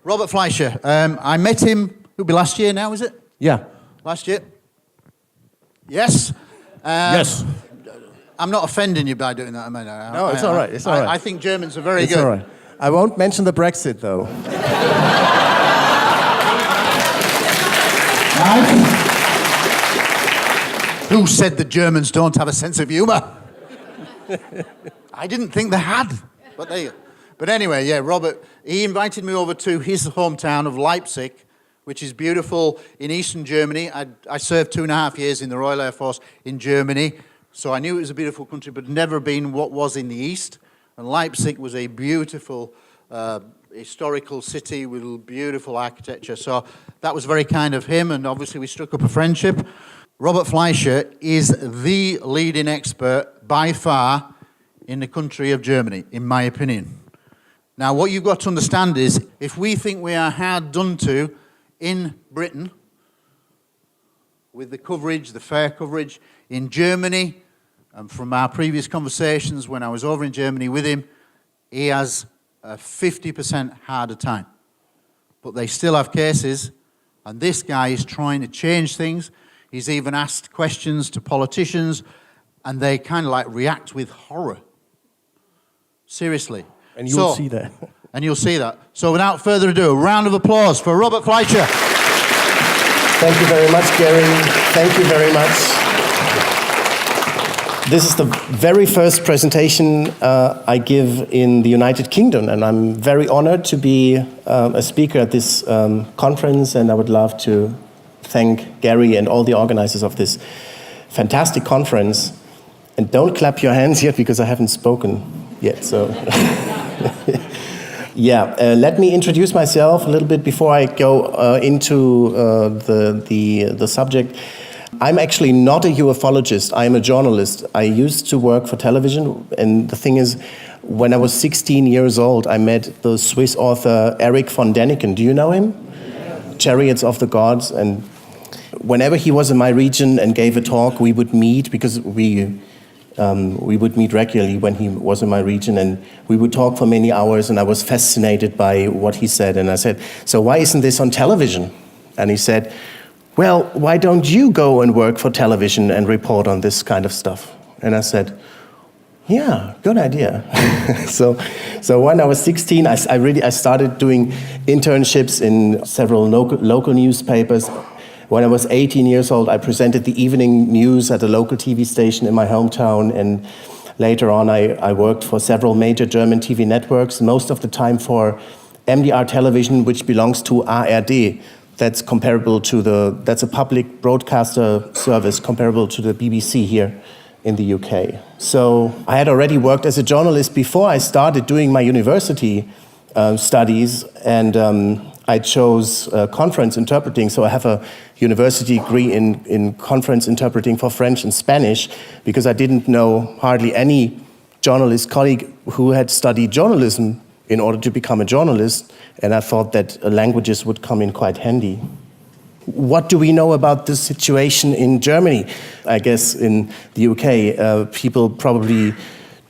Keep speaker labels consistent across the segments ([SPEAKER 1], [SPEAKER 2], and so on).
[SPEAKER 1] Robert Fleischer. I met him, it'll be last year now, is it?
[SPEAKER 2] Yeah.
[SPEAKER 1] Last year? Yes?
[SPEAKER 2] Yes.
[SPEAKER 1] I'm not offending you by doing that.
[SPEAKER 2] No, it's all right. It's all right.
[SPEAKER 1] I think Germans are very
[SPEAKER 2] It's
[SPEAKER 1] good.
[SPEAKER 2] all right. I won't mention the Brexit, though.
[SPEAKER 1] Who said the Germans don't have a sense of humour? I didn't think they had, but there you go. But anyway, yeah, Robert, he invited me over to his hometown of Leipzig, which is beautiful in eastern Germany. I served 2.5 years in the Royal Air Force in Germany, so I knew it was a beautiful country, but never been what was in the east. And Leipzig was a beautiful historical city with beautiful architecture. So that was very kind of him, and obviously we struck up a friendship. Robert Fleischer is the leading expert by far in the country of Germany, in my opinion. Now, what you've got to understand is, if we think we are hard done to in Britain, with the coverage, the fair coverage, in Germany, and from our previous conversations when I was over in Germany with him, he has a 50% harder time. But they still have cases, and this guy is trying to change things. He's even asked questions to politicians, and they kind of like react with horror. Seriously.
[SPEAKER 2] And you'll see that.
[SPEAKER 1] And you'll see that. So without further ado, a round of applause for Robert Fleischer.
[SPEAKER 2] Thank you very much, Gary. Thank you very much. This is the very first presentation I give in the United Kingdom, and I'm very honored to be a speaker at this conference, and I would love to thank Gary and all the organizers of this fantastic conference. And don't clap your hands yet, because I haven't spoken yet. So, yeah, let me introduce myself a little bit before I go into the subject. I'm actually not a ufologist. I'm a journalist. I used to work for television, and the thing is, when I was 16 years old, I met the Swiss author Erich von Däniken. Do you know him? Yeah. Chariots of the Gods. And whenever he was in my region and gave a talk, we would meet, because we would meet regularly when he was in my region, and we would talk for many hours, and I was fascinated by what he said. And I said, so why isn't this on television? And he said, well, why don't you go and work for television and report on this kind of stuff? And I said, yeah, good idea. So when I was 16, I started doing internships in several local newspapers. When I was 18 years old, I presented the evening news at a local TV station in my hometown, and later on I worked for several major German TV networks, most of the time for MDR television, which belongs to ARD. That's a public broadcaster service comparable to the BBC here in the UK. So I had already worked as a journalist before I started doing my university studies, and I chose conference interpreting. So I have a university degree in conference interpreting for French and Spanish, because I didn't know hardly any journalist colleague who had studied journalism in order to become a journalist, and I thought that languages would come in quite handy. What do we know about the situation in Germany? I guess in the UK, people probably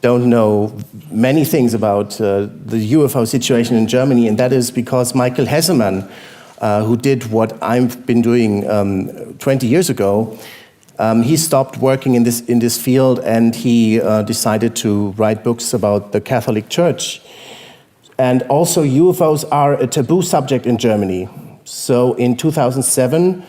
[SPEAKER 2] don't know many things about the UFO situation in Germany, and that is because Michael Hessemann, who did what I've been doing 20 years ago, he stopped working in this field, and he decided to write books about the Catholic Church. And also, UFOs are a taboo subject in Germany. So in 2007,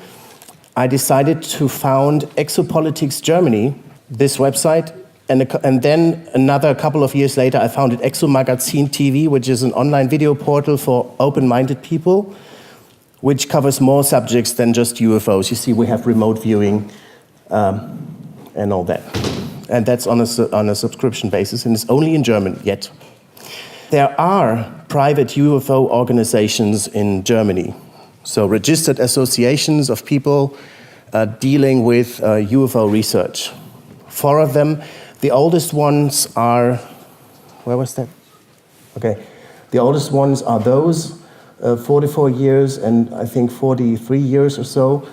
[SPEAKER 2] I decided to found Exopolitics Germany, this website, and then another couple of years later, I founded Exomagazin TV, which is an online video portal for open-minded people, which covers more subjects than just UFOs. You see, we have remote viewing and all that. And that's on a subscription basis, and it's only in German yet. There are private UFO organizations in Germany, so registered associations of people dealing with UFO research. 4 of them. The oldest ones are, where was that? Okay, the oldest ones are those, 44 years and I think 43 years or so.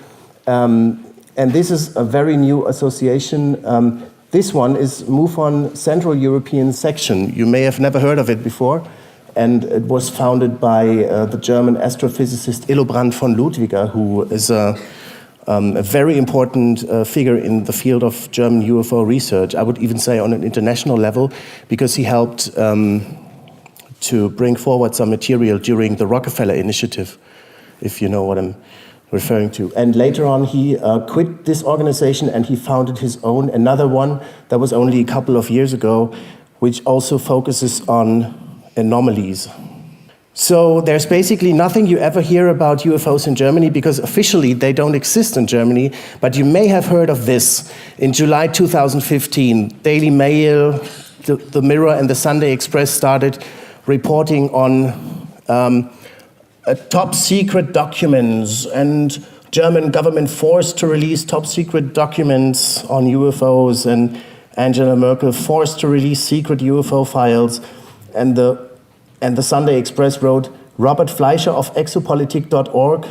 [SPEAKER 2] And this is a very new association. This one is MUFON Central European Section. You may have never heard of it before. and it was founded by the German astrophysicist Illobrand von Ludwiger, who is a very important figure in the field of German UFO research. I would even say on an international level, because he helped to bring forward some material during the Rockefeller Initiative, if you know what I'm referring to. And later on, he quit this organization and he founded his own, another one that was only a couple of years ago, which also focuses on anomalies. So there's basically nothing you ever hear about UFOs in Germany, because officially they don't exist in Germany, but you may have heard of this. In July 2015, Daily Mail, the Mirror and the Sunday Express started reporting on top secret documents, and German government forced to release top secret documents on UFOs, and Angela Merkel forced to release secret UFO files. And the Sunday Express wrote, Robert Fleischer of exopolitik.org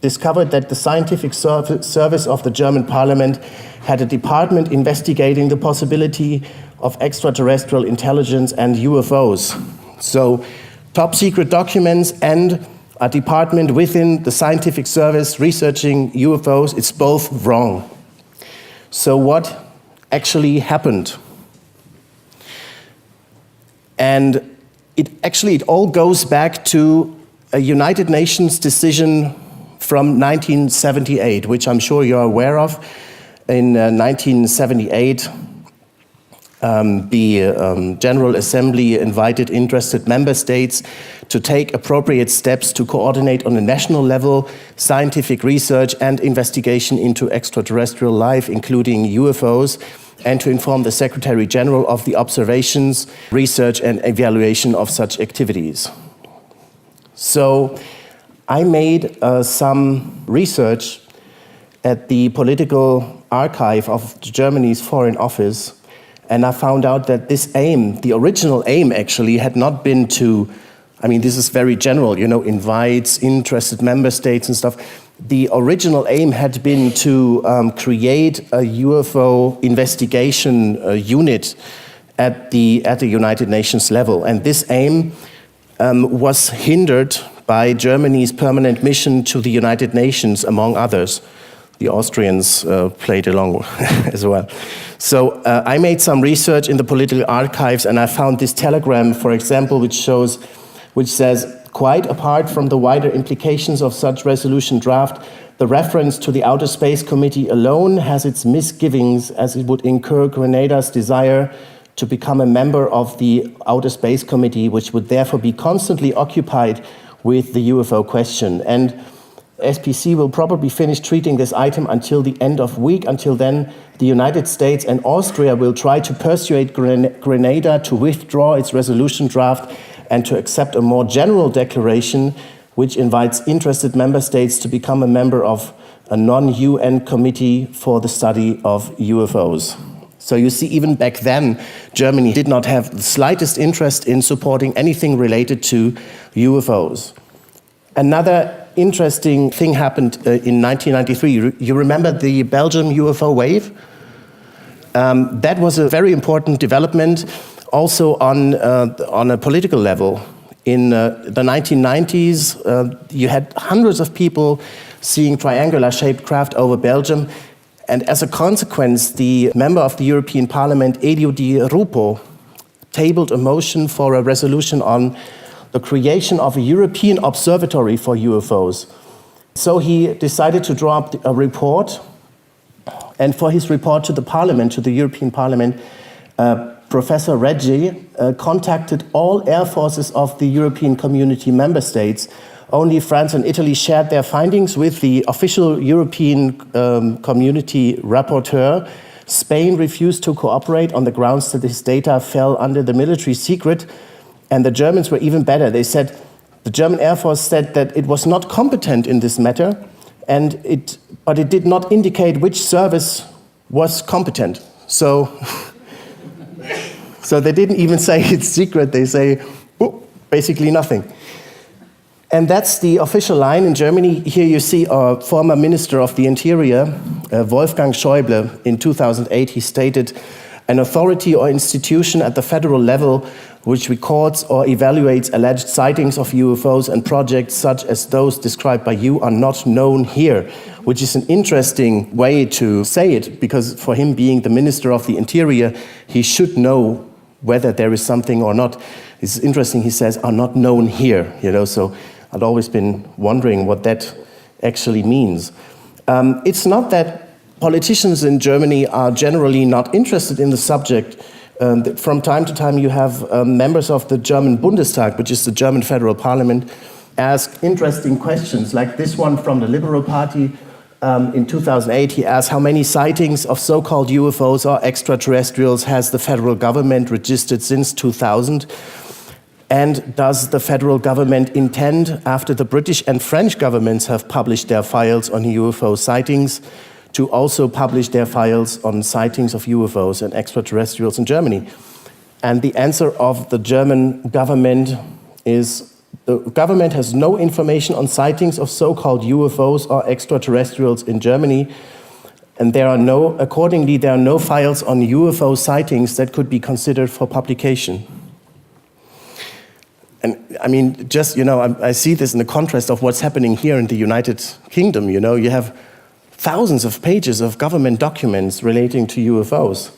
[SPEAKER 2] discovered that the scientific service of the German parliament had a department investigating the possibility of extraterrestrial intelligence and UFOs. So, top secret documents and a department within the scientific service researching UFOs, it's both wrong. So what actually happened? And it all goes back to a United Nations decision from 1978, which I'm sure you're aware of. In 1978, the General Assembly invited interested member states to take appropriate steps to coordinate on a national level scientific research and investigation into extraterrestrial life, including UFOs, and to inform the Secretary General of the observations, research, and evaluation of such activities. So I made some research at the political archive of Germany's Foreign Office, and I found out that this aim, the original aim actually, had not been to, I mean, this is very general, invites interested member states and stuff. The original aim had been to create a UFO investigation unit at the United Nations level. And this aim was hindered by Germany's permanent mission to the United Nations, among others. The Austrians played along as well. So I made some research in the political archives, and I found this telegram, for example, which says, quite apart from the wider implications of such resolution draft, the reference to the Outer Space Committee alone has its misgivings, as it would incur Grenada's desire to become a member of the Outer Space Committee, which would therefore be constantly occupied with the UFO question. And SPC will probably finish treating this item until the end of week. Until then, the United States and Austria will try to persuade Grenada to withdraw its resolution draft and to accept a more general declaration which invites interested member states to become a member of a non-UN committee for the study of UFOs. So you see, even back then, Germany did not have the slightest interest in supporting anything related to UFOs. Another interesting thing happened in 1993. You remember the Belgium UFO wave? That was a very important development, also on a political level. In the 1990s, you had hundreds of people seeing triangular-shaped craft over Belgium, and as a consequence, the member of the European Parliament, Elio Di Rupo, tabled a motion for a resolution on the creation of a European observatory for UFOs. So he decided to draw up a report, and for his report to the Parliament, to the European Parliament, Professor Reggi contacted all air forces of the European Community member states. Only France and Italy shared their findings with the official European Community rapporteur. Spain refused to cooperate on the grounds that this data fell under the military secret. And the Germans were even better. They said, the German Air Force said that it was not competent in this matter, but it did not indicate which service was competent. So they didn't even say it's secret. They say, basically nothing. And that's the official line in Germany. Here you see our former Minister of the Interior, Wolfgang Schäuble. In 2008, he stated, an authority or institution at the federal level which records or evaluates alleged sightings of UFOs and projects such as those described by you are not known here, which is an interesting way to say it, because for him being the Minister of the Interior, he should know whether there is something or not. It's interesting, he says, are not known here, so I'd always been wondering what that actually means. It's not that politicians in Germany are generally not interested in the subject. From time to time you have members of the German Bundestag, which is the German federal parliament, ask interesting questions, like this one from the Liberal Party. In 2008, he asked, how many sightings of so-called UFOs or extraterrestrials has the federal government registered since 2000? And does the federal government intend, after the British and French governments have published their files on UFO sightings, to also publish their files on sightings of UFOs and extraterrestrials in Germany? And the answer of the German government is the government has no information on sightings of so-called UFOs or extraterrestrials in Germany, and accordingly, there are no files on UFO sightings that could be considered for publication. And I mean, just, I see this in the contrast of what's happening here in the United Kingdom, you have thousands of pages of government documents relating to UFOs.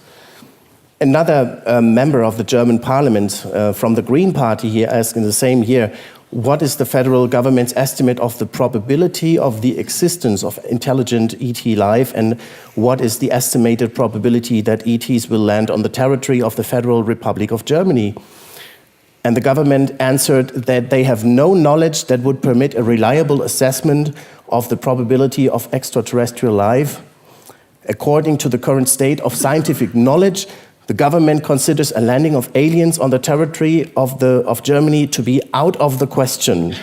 [SPEAKER 2] Another member of the German parliament from the Green Party here asked in the same year, what is the federal government's estimate of the probability of the existence of intelligent ET life, and what is the estimated probability that ETs will land on the territory of the Federal Republic of Germany? And the government answered that they have no knowledge that would permit a reliable assessment of the probability of extraterrestrial life. According to the current state of scientific knowledge, the government considers a landing of aliens on the territory of Germany to be out of the question.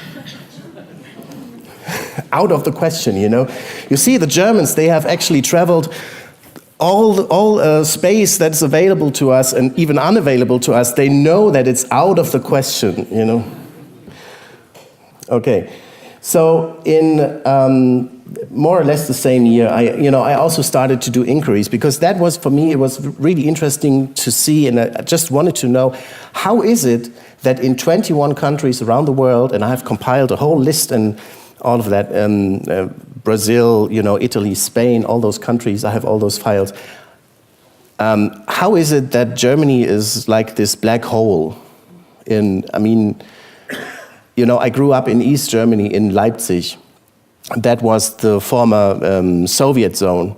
[SPEAKER 2] Out of the question, You see, the Germans, they have actually traveled all space that's available to us and even unavailable to us. They know that it's out of the question, Okay, so in more or less the same year, I also started to do inquiries, because that was, for me, it was really interesting to see, and I just wanted to know, how is it that in 21 countries around the world, and I have compiled a whole list and all of that, Brazil, Italy, Spain, all those countries, I have all those files. How is it that Germany is like this black hole? I grew up in East Germany, in Leipzig. That was the former Soviet zone.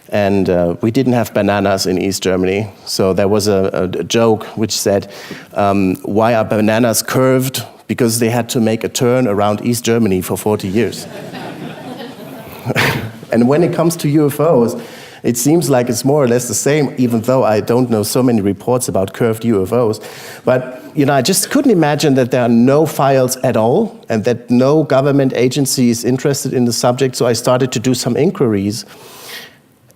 [SPEAKER 2] And we didn't have bananas in East Germany. So there was a joke which said, why are bananas curved? Because they had to make a turn around East Germany for 40 years. And when it comes to UFOs, it seems like it's more or less the same, even though I don't know so many reports about curved UFOs. But, I just couldn't imagine that there are no files at all and that no government agency is interested in the subject. So I started to do some inquiries.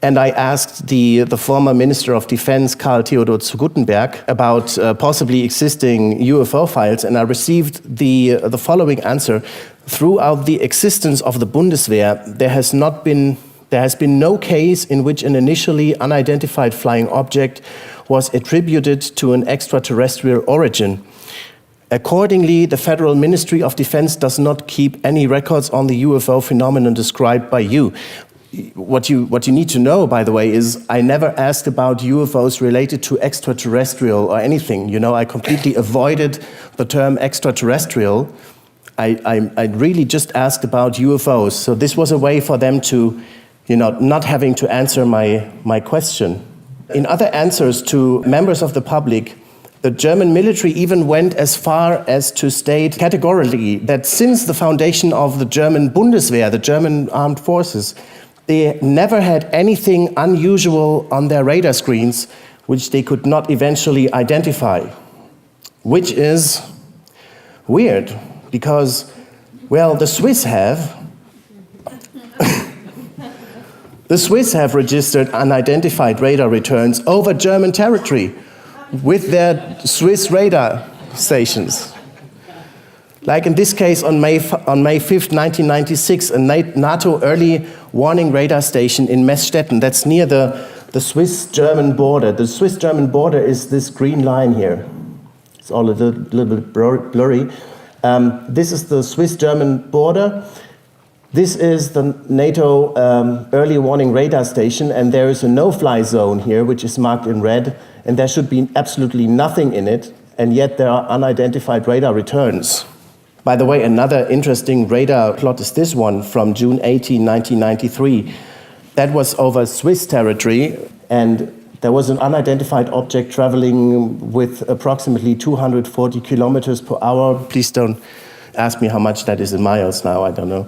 [SPEAKER 2] And I asked the former Minister of Defense, Karl Theodor zu Guttenberg, about possibly existing UFO files, and I received the following answer. Throughout the existence of the Bundeswehr, there has been no case in which an initially unidentified flying object was attributed to an extraterrestrial origin. Accordingly, the Federal Ministry of Defense does not keep any records on the UFO phenomenon described by you. What you need to know, by the way, is I never asked about UFOs related to extraterrestrial or anything. I completely avoided the term extraterrestrial. I really just asked about UFOs. So this was a way for them to, not having to answer my question. In other answers to members of the public, the German military even went as far as to state categorically that since the foundation of the German Bundeswehr, the German armed forces, they never had anything unusual on their radar screens which they could not eventually identify, which is weird because, well, the Swiss have. The Swiss have registered unidentified radar returns over German territory with their Swiss radar stations. Like in this case, on May 5th, 1996, a NATO early warning radar station in Meßstetten, that's near the Swiss-German border. The Swiss-German border is this green line here. It's all a little bit blurry. This is the Swiss-German border. This is the NATO early warning radar station, and there is a no-fly zone here, which is marked in red, and there should be absolutely nothing in it, and yet there are unidentified radar returns. By the way, another interesting radar plot is this one from June 18, 1993. That was over Swiss territory, and there was an unidentified object traveling with approximately 240 kilometers per hour. Please don't ask me how much that is in miles now, I don't know.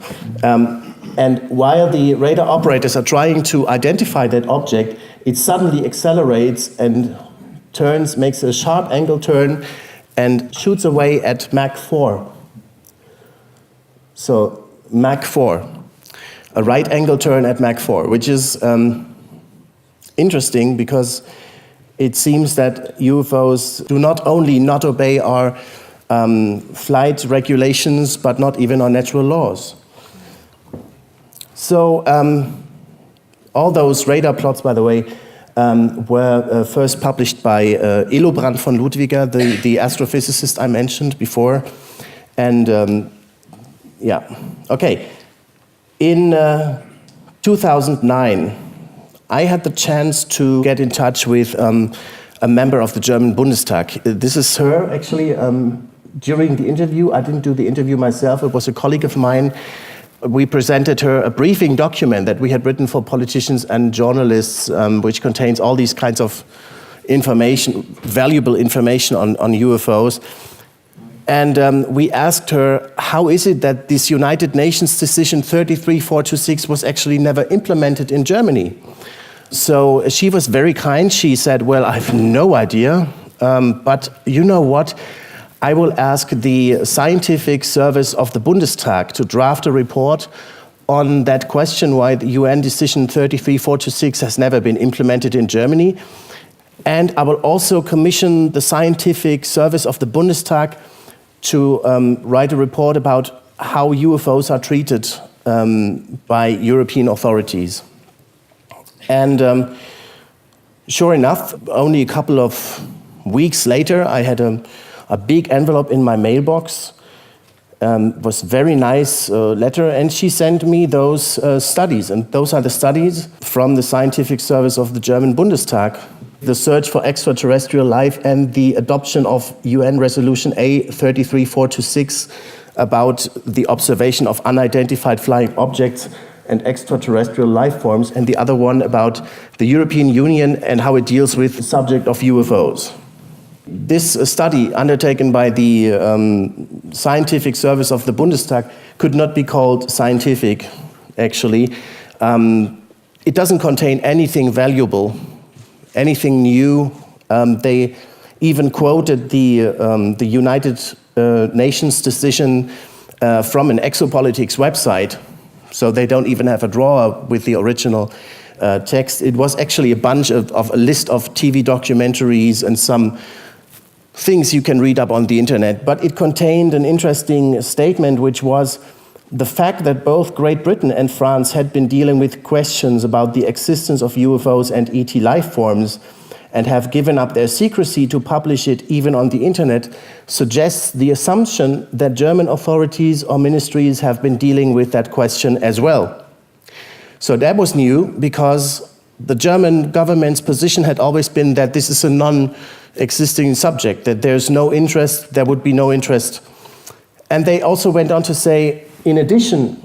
[SPEAKER 2] And while the radar operators are trying to identify that object, it suddenly accelerates and makes a sharp angle turn and shoots away at Mach 4. So Mach 4, a right angle turn at Mach 4, which is interesting because it seems that UFOs do not only not obey our flight regulations, but not even our natural laws. So all those radar plots, by the way, were first published by Elobrand von Ludwiger, the astrophysicist I mentioned before. And yeah, okay. In 2009, I had the chance to get in touch with a member of the German Bundestag. This is her, actually. During the interview, I didn't do the interview myself, it was a colleague of mine. We presented her a briefing document that we had written for politicians and journalists, which contains all these kinds of information, valuable information on UFOs. And we asked her, how is it that this United Nations decision 33426 was actually never implemented in Germany? So she was very kind. She said, well, I have no idea, but you know what? I will ask the scientific service of the Bundestag to draft a report on that question why the UN decision 33426 has never been implemented in Germany. And I will also commission the scientific service of the Bundestag to write a report about how UFOs are treated by European authorities. And sure enough, only a couple of weeks later, I had a big envelope in my mailbox. Was very nice letter, and she sent me those studies, and those are the studies from the scientific service of the German Bundestag. The search for extraterrestrial life and the adoption of UN Resolution A33426 about the observation of unidentified flying objects and extraterrestrial life forms, and the other one about the European Union and how it deals with the subject of UFOs. This study undertaken by the scientific service of the Bundestag could not be called scientific, actually. It doesn't contain anything valuable, anything new. They even quoted the United Nations decision from an exopolitics website, so they don't even have a drawer with the original text. It was actually a bunch of a list of TV documentaries and some things you can read up on the internet, but it contained an interesting statement, which was the fact that both Great Britain and France had been dealing with questions about the existence of UFOs and ET life forms and have given up their secrecy to publish it even on the internet suggests the assumption that German authorities or ministries have been dealing with that question as well. So that was new because the German government's position had always been that this is a non-existing subject, that there's no interest, there would be no interest. And they also went on to say, in addition,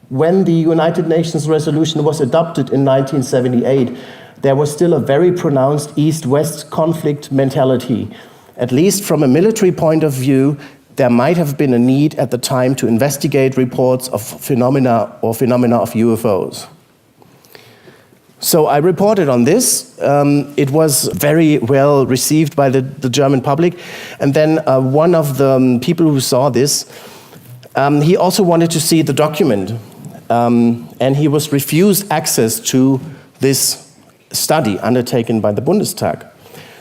[SPEAKER 2] when the United Nations resolution was adopted in 1978, there was still a very pronounced East-West conflict mentality. At least from a military point of view, there might have been a need at the time to investigate reports of phenomena of UFOs. So I reported on this. It was very well received by the German public. And then one of the people who saw this, he also wanted to see the document. And he was refused access to this study undertaken by the Bundestag.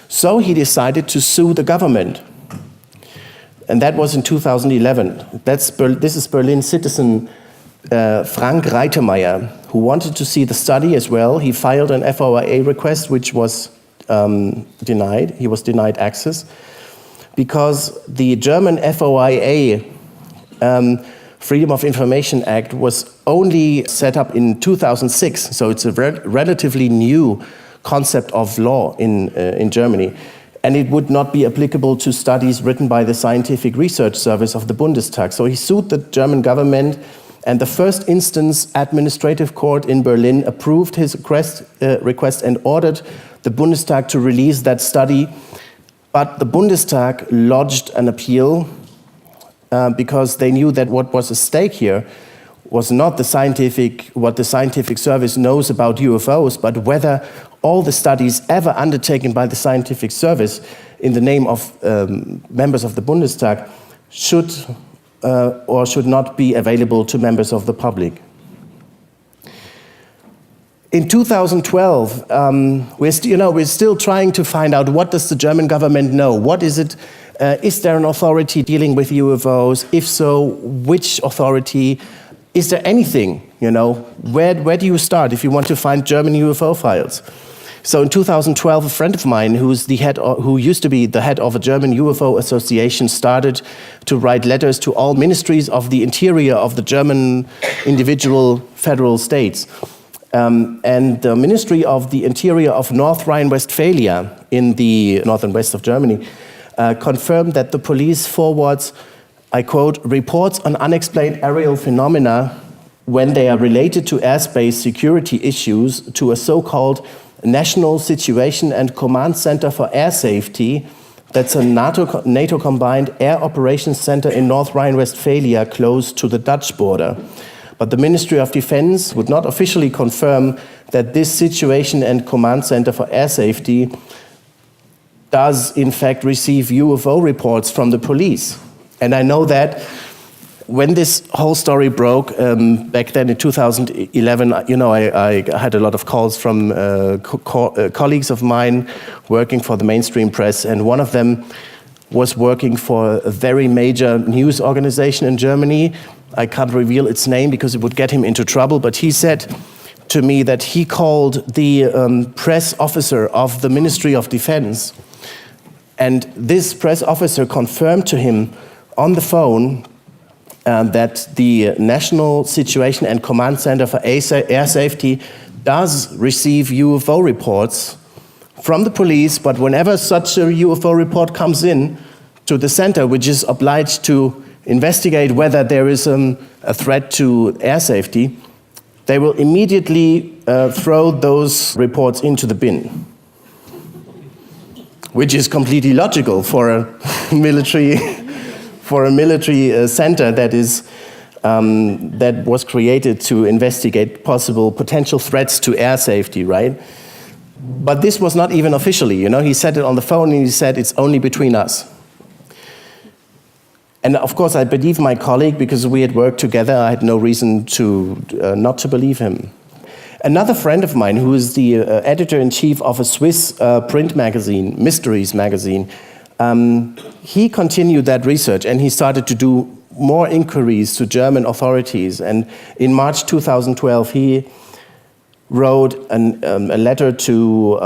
[SPEAKER 2] So he decided to sue the government. And that was in 2011. This is Berlin citizen Frank Reitemeyer, who wanted to see the study as well. He filed an FOIA request, which was denied. He was denied access because the German FOIA, Freedom of Information Act, was only set up in 2006, so it's a relatively new concept of law in Germany. And it would not be applicable to studies written by the Scientific Research Service of the Bundestag. So he sued the German government, and the first instance administrative court in Berlin approved his request and ordered the Bundestag to release that study. But the Bundestag lodged an appeal because they knew that what was at stake here was not what the scientific service knows about UFOs, but whether all the studies ever undertaken by the scientific service in the name of members of the Bundestag should or should not be available to members of the public. In 2012, we're still trying to find out, what does the German government know? What is it? Is there an authority dealing with UFOs? If so, which authority? Is there anything? Where do you start if you want to find German UFO files? So in 2012, a friend of mine who used to be the head of a German UFO association started to write letters to all ministries of the interior of the German individual federal states. And the Ministry of the Interior of North Rhine-Westphalia in the north and west of Germany confirmed that the police forwards, I quote, reports on unexplained aerial phenomena when they are related to airspace security issues to a so-called National Situation and Command Center for Air Safety. That's a NATO combined air operations center in North Rhine-Westphalia close to the Dutch border. But the Ministry of Defense would not officially confirm that this Situation and Command Center for Air Safety does in fact receive UFO reports from the police. And I know that when this whole story broke back then in 2011, I had a lot of calls from colleagues of mine working for the mainstream press, and one of them was working for a very major news organization in Germany. I can't reveal its name because it would get him into trouble, but he said to me that he called the press officer of the Ministry of Defense, and this press officer confirmed to him on the phone that the National Situation and Command Center for Air Safety does receive UFO reports from the police, but whenever such a UFO report comes in to the center, which is obliged to investigate whether there is a threat to air safety, they will immediately throw those reports into the bin, which is completely logical for a military center that was created to investigate potential threats to air safety, right? But this was not even officially, he said it on the phone and he said it's only between us. And of course I believe my colleague because we had worked together. I had no reason to not to believe him. Another friend of mine who is the editor-in-chief of a Swiss print magazine, Mysteries magazine, he continued that research and he started to do more inquiries to German authorities. And in March 2012, he wrote a letter to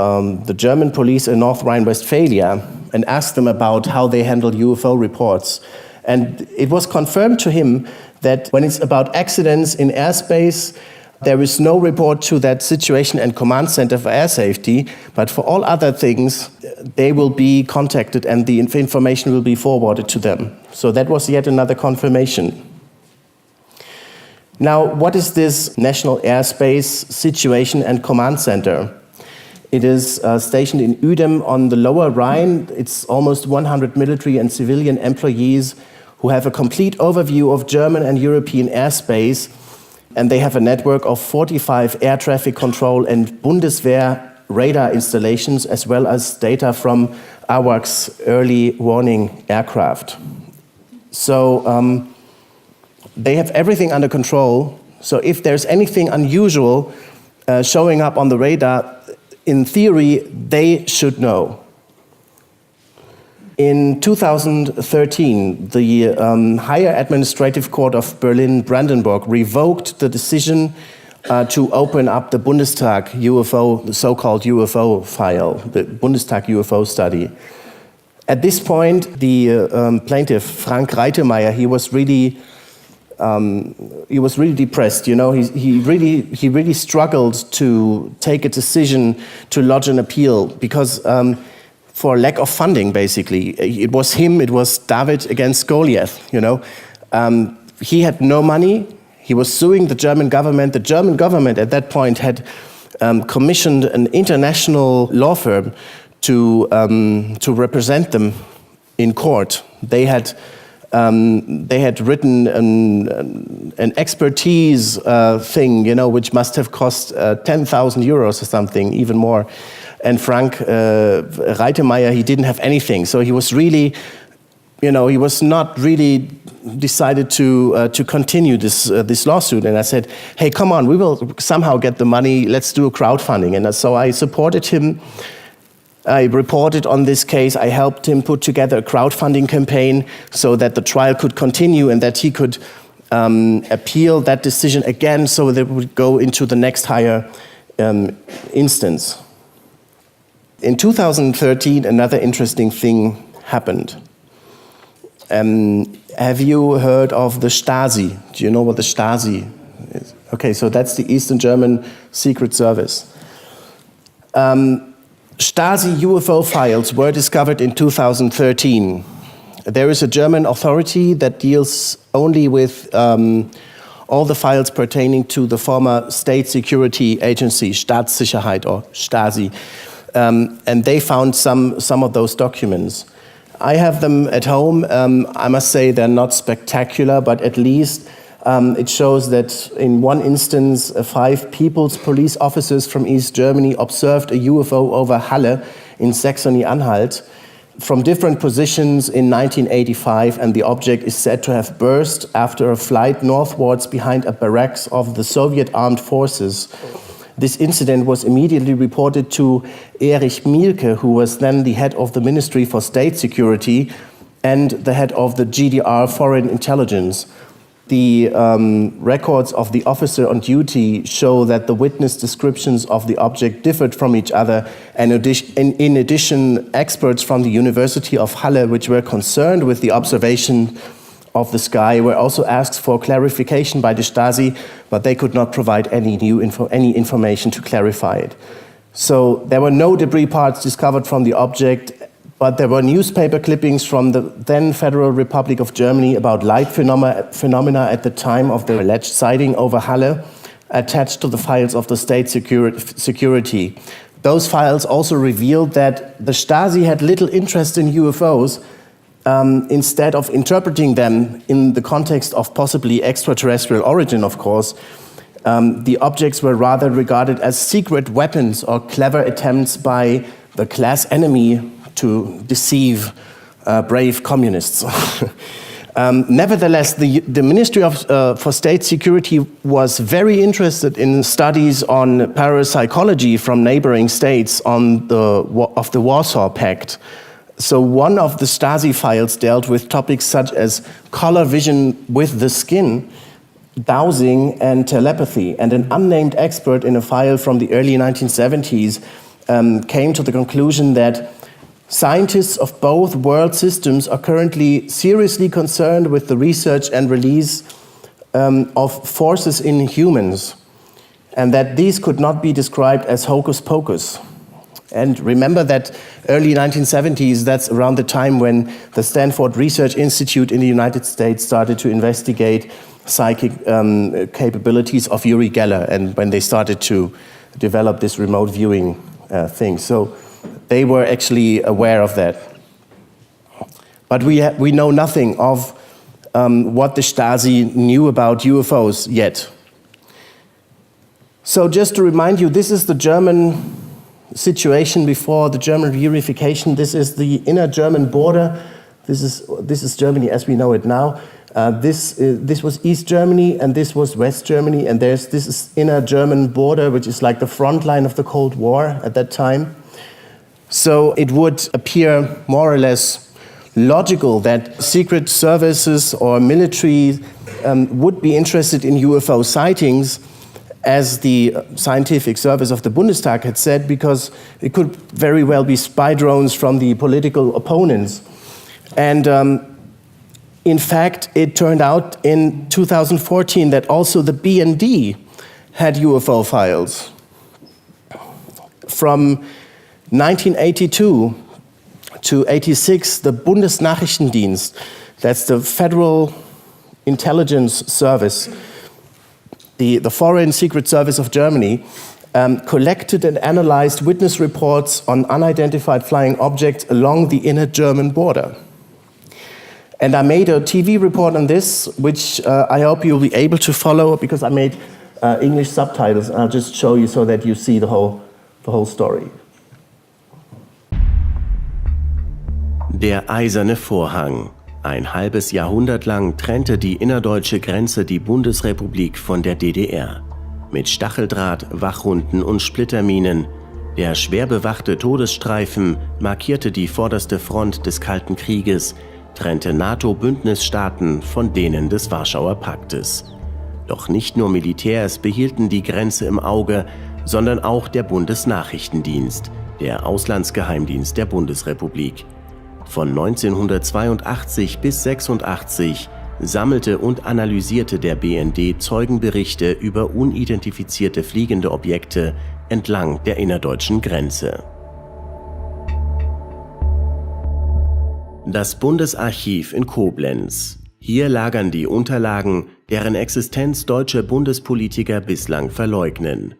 [SPEAKER 2] the German police in North Rhine-Westphalia and asked them about how they handle UFO reports. And it was confirmed to him that when it's about accidents in airspace, there is no report to that Situation and Command Center for Air Safety, but for all other things, they will be contacted and the information will be forwarded to them. So that was yet another confirmation. Now, what is this National Airspace Situation and Command Center? It is stationed in Uedem on the Lower Rhine. It's almost 100 military and civilian employees who have a complete overview of German and European airspace, and they have a network of 45 air traffic control and Bundeswehr radar installations, as well as data from AWACS early warning aircraft. So they have everything under control. So if there's anything unusual showing up on the radar, in theory, they should know. In 2013, the Higher Administrative Court of Berlin-Brandenburg revoked the decision to open up the Bundestag UFO, the so-called UFO file, the Bundestag UFO study. At this point, the plaintiff, Frank Reitemeyer, he was really depressed. You know, he really struggled to take a decision to lodge an appeal because for lack of funding, basically, it was him. It was David against Goliath. You know, he had no money. He was suing the German government. The German government at that point had commissioned an international law firm to represent them in court. They had written an expertise thing, you know, which must have cost 10,000 euros or something, even more. And Frank Reitemeyer, he didn't have anything, so he was really, you know, he was not really decided to continue this lawsuit. And I said, hey, come on, we will somehow get the money. Let's do a crowdfunding. And so I supported him. I reported on this case. I helped him put together a crowdfunding campaign so that the trial could continue and that he could appeal that decision again, so that it would go into the next higher instance. In 2013, another interesting thing happened. Have you heard of the Stasi? Do you know what the Stasi is? Okay, so that's the Eastern German Secret Service. Stasi UFO files were discovered in 2013. There is a German authority that deals only with all the files pertaining to the former state security agency, Staatssicherheit, or Stasi. And they found some of those documents. I have them at home. I must say they're not spectacular, but at least it shows that in one instance, 5 People's Police officers from East Germany observed a UFO over Halle in Saxony-Anhalt from different positions in 1985, and the object is said to have burst after a flight northwards behind a barracks of the Soviet armed forces. This incident was immediately reported to Erich Mielke, who was then the head of the Ministry for State Security and the head of the GDR Foreign Intelligence. The records of the officer on duty show that the witness descriptions of the object differed from each other, and in addition, experts from the University of Halle, which were concerned with the observation of the sky, were also asked for clarification by the Stasi, but they could not provide any information to clarify it. So there were no debris parts discovered from the object, but there were newspaper clippings from the then Federal Republic of Germany about light phenomena at the time of the alleged sighting over Halle, attached to the files of the state security. Those files also revealed that the Stasi had little interest in UFOs. Instead of interpreting them in the context of possibly extraterrestrial origin, of course, the objects were rather regarded as secret weapons or clever attempts by the class enemy to deceive brave communists. Nevertheless, the Ministry for State Security was very interested in studies on parapsychology from neighboring states of the Warsaw Pact. So one of the Stasi files dealt with topics such as color vision with the skin, dowsing, and telepathy. And an unnamed expert in a file from the early 1970s came to the conclusion that scientists of both world systems are currently seriously concerned with the research and release of forces in humans, and that these could not be described as hocus pocus. And remember that early 1970s, that's around the time when the Stanford Research Institute in the United States started to investigate psychic capabilities of Uri Geller, and when they started to develop this remote viewing thing. So they were actually aware of that. But we know nothing of what the Stasi knew about UFOs yet. So just to remind you, this is the German situation before the German reunification. This is the inner German border. This is Germany as we know it now. This was East Germany, and this was West Germany, and this is inner German border, which is like the front line of the Cold War at that time. So it would appear more or less logical that secret services or military would be interested in UFO sightings, as the scientific service of the Bundestag had said, because it could very well be spy drones from the political opponents. And in fact, it turned out in 2014 that also the BND had UFO files. From 1982 to 86, the Bundesnachrichtendienst, that's the Federal Intelligence Service, the Foreign Secret Service of Germany, collected and analyzed witness reports on unidentified flying objects along the inner German border. And I made a TV report on this, which I hope you'll be able to follow, because I made English subtitles. I'll just show you so that you see the whole story.
[SPEAKER 3] Der eiserne Vorhang. Ein halbes Jahrhundert lang trennte die innerdeutsche Grenze die Bundesrepublik von der DDR. Mit Stacheldraht, Wachhunden und Splitterminen. Der schwer bewachte Todesstreifen markierte die vorderste Front des Kalten Krieges, trennte NATO-Bündnisstaaten von denen des Warschauer Paktes. Doch nicht nur Militärs behielten die Grenze im Auge, sondern auch der Bundesnachrichtendienst, der Auslandsgeheimdienst der Bundesrepublik. Von 1982 bis 1986 sammelte und analysierte der BND Zeugenberichte über unidentifizierte fliegende Objekte entlang der innerdeutschen Grenze. Das Bundesarchiv in Koblenz. Hier lagern die Unterlagen, deren Existenz deutsche Bundespolitiker bislang verleugnen.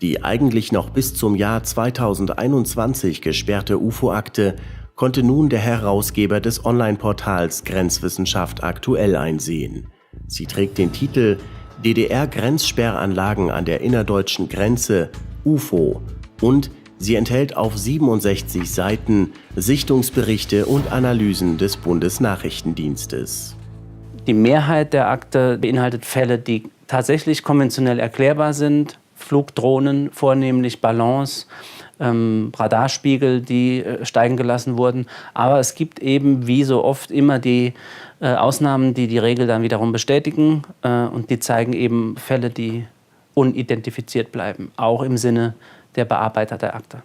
[SPEAKER 3] Die eigentlich noch bis zum Jahr 2021 gesperrte UFO-Akte konnte nun der Herausgeber des Online-Portals Grenzwissenschaft aktuell einsehen. Sie trägt den Titel DDR-Grenzsperranlagen an der innerdeutschen Grenze, UFO, und sie enthält auf 67 Seiten Sichtungsberichte und Analysen des Bundesnachrichtendienstes.
[SPEAKER 4] Die Mehrheit der Akte beinhaltet Fälle, die tatsächlich konventionell erklärbar sind, Flugdrohnen, vornehmlich Ballons, Radarspiegel, die steigen gelassen wurden. Aber es gibt eben, wie so oft, immer die Ausnahmen, die die Regel dann wiederum bestätigen. Und die zeigen eben Fälle, die unidentifiziert bleiben, auch im Sinne der Bearbeiter der Akte.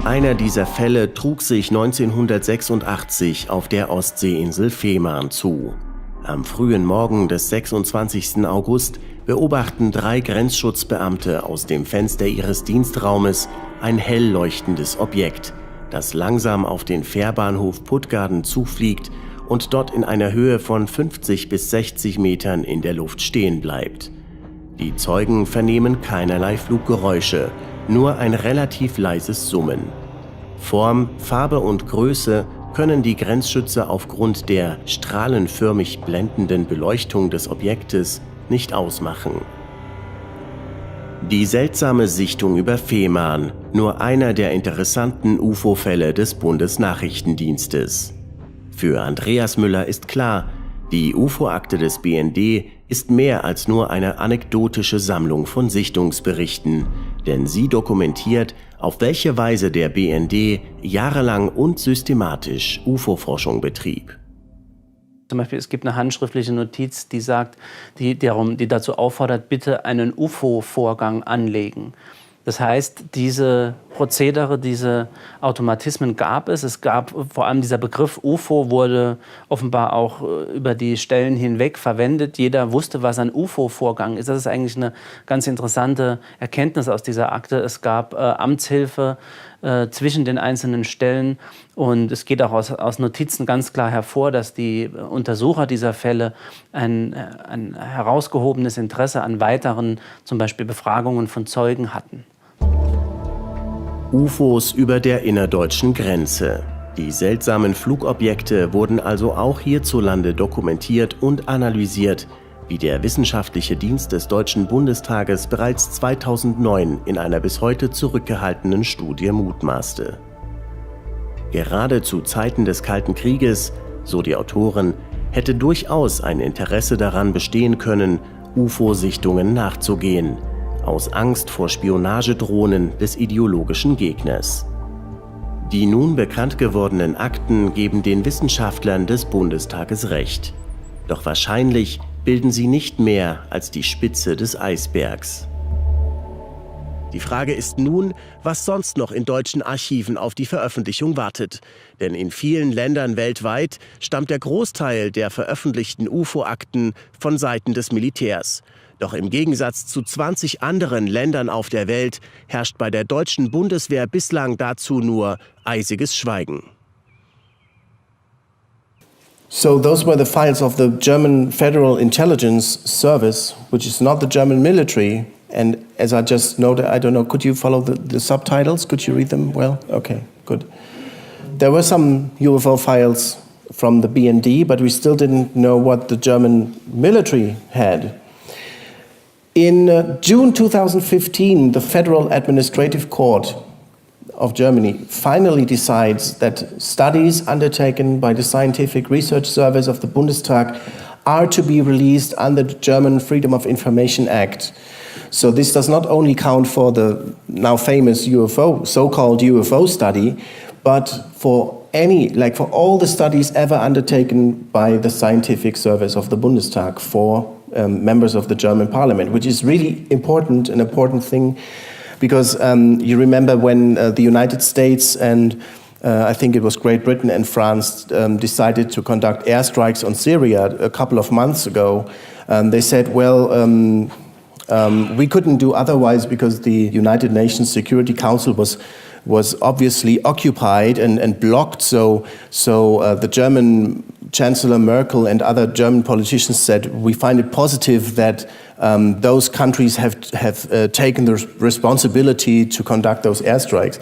[SPEAKER 3] Einer dieser Fälle trug sich 1986 auf der Ostseeinsel Fehmarn zu. Am frühen Morgen des 26. August beobachten 3 Grenzschutzbeamte aus dem Fenster ihres Dienstraumes ein hell leuchtendes Objekt, das langsam auf den Fährbahnhof Puttgarden zufliegt und dort in einer Höhe von 50 bis 60 Metern in der Luft stehen bleibt. Die Zeugen vernehmen keinerlei Fluggeräusche, nur ein relativ leises Summen. Form, Farbe und Größe können die Grenzschützer aufgrund der strahlenförmig blendenden Beleuchtung des Objektes nicht ausmachen. Die seltsame Sichtung über Fehmarn, nur einer der interessanten UFO-Fälle des Bundesnachrichtendienstes. Für Andreas Müller ist klar, die UFO-Akte des BND ist mehr als nur eine anekdotische Sammlung von Sichtungsberichten, denn sie dokumentiert, auf welche Weise der BND jahrelang und systematisch UFO-Forschung betrieb.
[SPEAKER 4] Zum Beispiel, es gibt eine handschriftliche Notiz, die sagt, die dazu auffordert, bitte einen UFO-Vorgang anlegen. Das heißt, diese Prozedere, diese Automatismen gab es. Es gab vor allem dieser Begriff UFO wurde offenbar auch über die Stellen hinweg verwendet. Jeder wusste, was ein UFO-Vorgang ist. Das ist eigentlich eine ganz interessante Erkenntnis aus dieser Akte. Es gab Amtshilfe zwischen den einzelnen Stellen und es geht auch aus Notizen ganz klar hervor, dass die Untersucher dieser Fälle ein herausgehobenes Interesse an weiteren, zum Beispiel Befragungen von Zeugen hatten.
[SPEAKER 3] UFOs über der innerdeutschen Grenze. Die seltsamen Flugobjekte wurden also auch hierzulande dokumentiert und analysiert, wie der Wissenschaftliche Dienst des Deutschen Bundestages bereits 2009 in einer bis heute zurückgehaltenen Studie mutmaßte. Gerade zu Zeiten des Kalten Krieges, so die Autoren, hätte durchaus ein Interesse daran bestehen können, UFO-Sichtungen nachzugehen, aus Angst vor Spionagedrohnen des ideologischen Gegners. Die nun bekannt gewordenen Akten geben den Wissenschaftlern des Bundestages recht. Doch wahrscheinlich bilden sie nicht mehr als die Spitze des Eisbergs. Die Frage ist nun, was sonst noch in deutschen Archiven auf die Veröffentlichung wartet. Denn in vielen Ländern weltweit stammt der Großteil der veröffentlichten UFO-Akten von Seiten des Militärs. Doch im Gegensatz zu 20 anderen Ländern auf der Welt herrscht bei der deutschen Bundeswehr bislang dazu nur eisiges Schweigen.
[SPEAKER 2] So those were the files of the German Federal Intelligence Service, which is not the German military. And as I just noted, I don't know, could you follow the subtitles? Could you read them well? Okay, good. There were some UFO files from the BND, but we still didn't know what the German military had. In June 2015, the Federal Administrative Court of Germany finally decides that studies undertaken by the Scientific Research Service of the Bundestag are to be released under the German Freedom of Information Act. So this does not only count for the now famous UFO, so-called UFO study, but for for all the studies ever undertaken by the Scientific Service of the Bundestag for members of the German Parliament, which is really important, an important thing, because you remember when the United States and I think it was Great Britain and France decided to conduct airstrikes on Syria a couple of months ago. They said, well, we couldn't do otherwise because the United Nations Security Council was obviously occupied and blocked. So the German Chancellor Merkel and other German politicians said, we find it positive that those countries have taken the responsibility to conduct those airstrikes.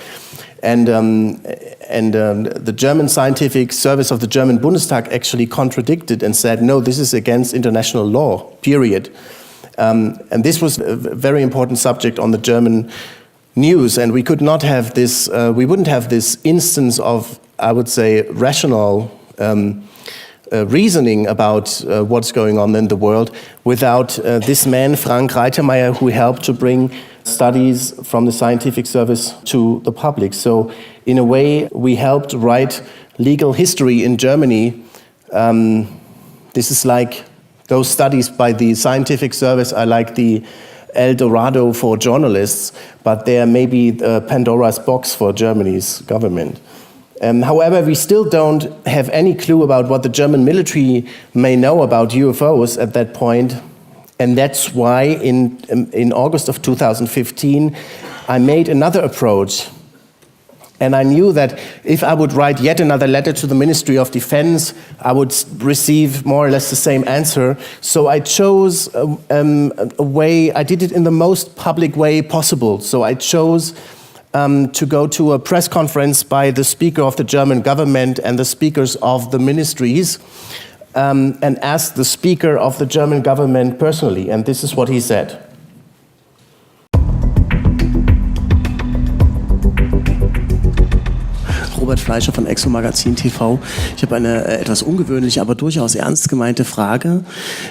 [SPEAKER 2] And the German Scientific Service of the German Bundestag actually contradicted and said, no, this is against international law, period. And this was a very important subject on the German news, and we could not have this, we wouldn't have this instance of, I would say, rational reasoning about what's going on in the world without this man, Frank Reitermeier, who helped to bring studies from the scientific service to the public. So in a way, we helped write legal history in Germany. This is like those studies by the scientific service are like the El Dorado for journalists, but they are maybe Pandora's box for Germany's government. However, we still don't have any clue about what the German military may know about UFOs at that point. And that's why in August of 2015, I made another approach. And I knew that if I would write yet another letter to the Ministry of Defense, I would receive more or less the same answer. So I chose a way, I did it in the most public way possible. So I chose to go to a press conference by the Speaker of the German government and the speakers of the ministries and asked the Speaker of the German government personally. And this is what he said.
[SPEAKER 3] Robert Fleischer von Exo Magazin TV. Ich habe eine etwas ungewöhnliche, aber durchaus ernst gemeinte Frage.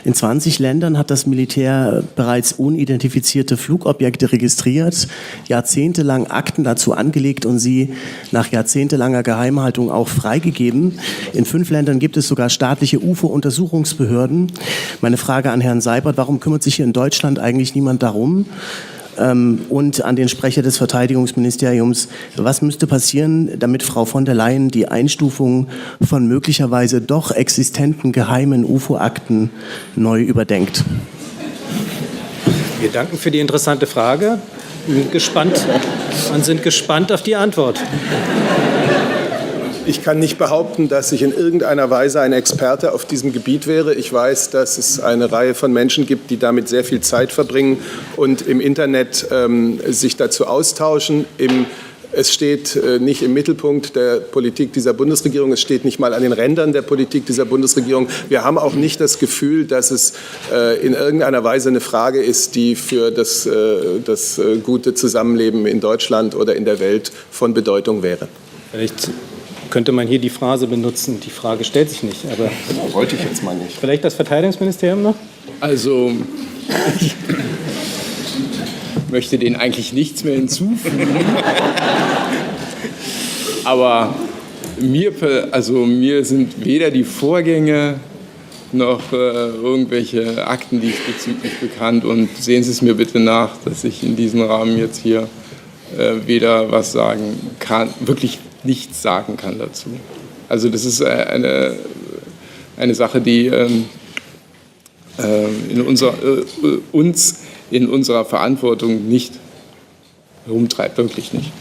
[SPEAKER 3] In 20 Ländern hat das Militär bereits unidentifizierte Flugobjekte registriert, jahrzehntelang Akten dazu angelegt und sie nach jahrzehntelanger Geheimhaltung auch freigegeben. In 5 Ländern gibt es sogar staatliche UFO-Untersuchungsbehörden. Meine Frage an Herrn Seibert, warum kümmert sich hier in Deutschland eigentlich niemand darum? Und an den Sprecher des Verteidigungsministeriums, was müsste passieren, damit Frau von der Leyen die Einstufung von möglicherweise doch existenten geheimen UFO-Akten neu überdenkt?
[SPEAKER 5] Wir danken für die interessante Frage und sind gespannt auf die Antwort.
[SPEAKER 6] Ich kann nicht behaupten, dass ich in irgendeiner Weise ein Experte auf diesem Gebiet wäre. Ich weiß, dass es eine Reihe von Menschen gibt, die damit sehr viel Zeit verbringen und im Internet sich dazu austauschen. Es steht nicht im Mittelpunkt der Politik dieser Bundesregierung, es steht nicht mal an den Rändern der Politik dieser Bundesregierung. Wir haben auch nicht das Gefühl, dass es in irgendeiner Weise eine Frage ist, die für das gute Zusammenleben in Deutschland oder in der Welt von Bedeutung wäre.
[SPEAKER 5] Vielleicht könnte man hier die Phrase benutzen, die Frage stellt sich nicht. Aber
[SPEAKER 6] wollte ich jetzt mal nicht.
[SPEAKER 5] Vielleicht das Verteidigungsministerium noch?
[SPEAKER 7] Also, ich möchte denen eigentlich nichts mehr hinzufügen. Aber mir sind weder die Vorgänge noch irgendwelche Akten diesbezüglich bekannt und sehen Sie es mir bitte nach, dass ich in diesem Rahmen jetzt hier weder was sagen kann, wirklich nichts sagen kann dazu. Also das ist eine Sache, die uns in unserer Verantwortung nicht herumtreibt, wirklich nicht.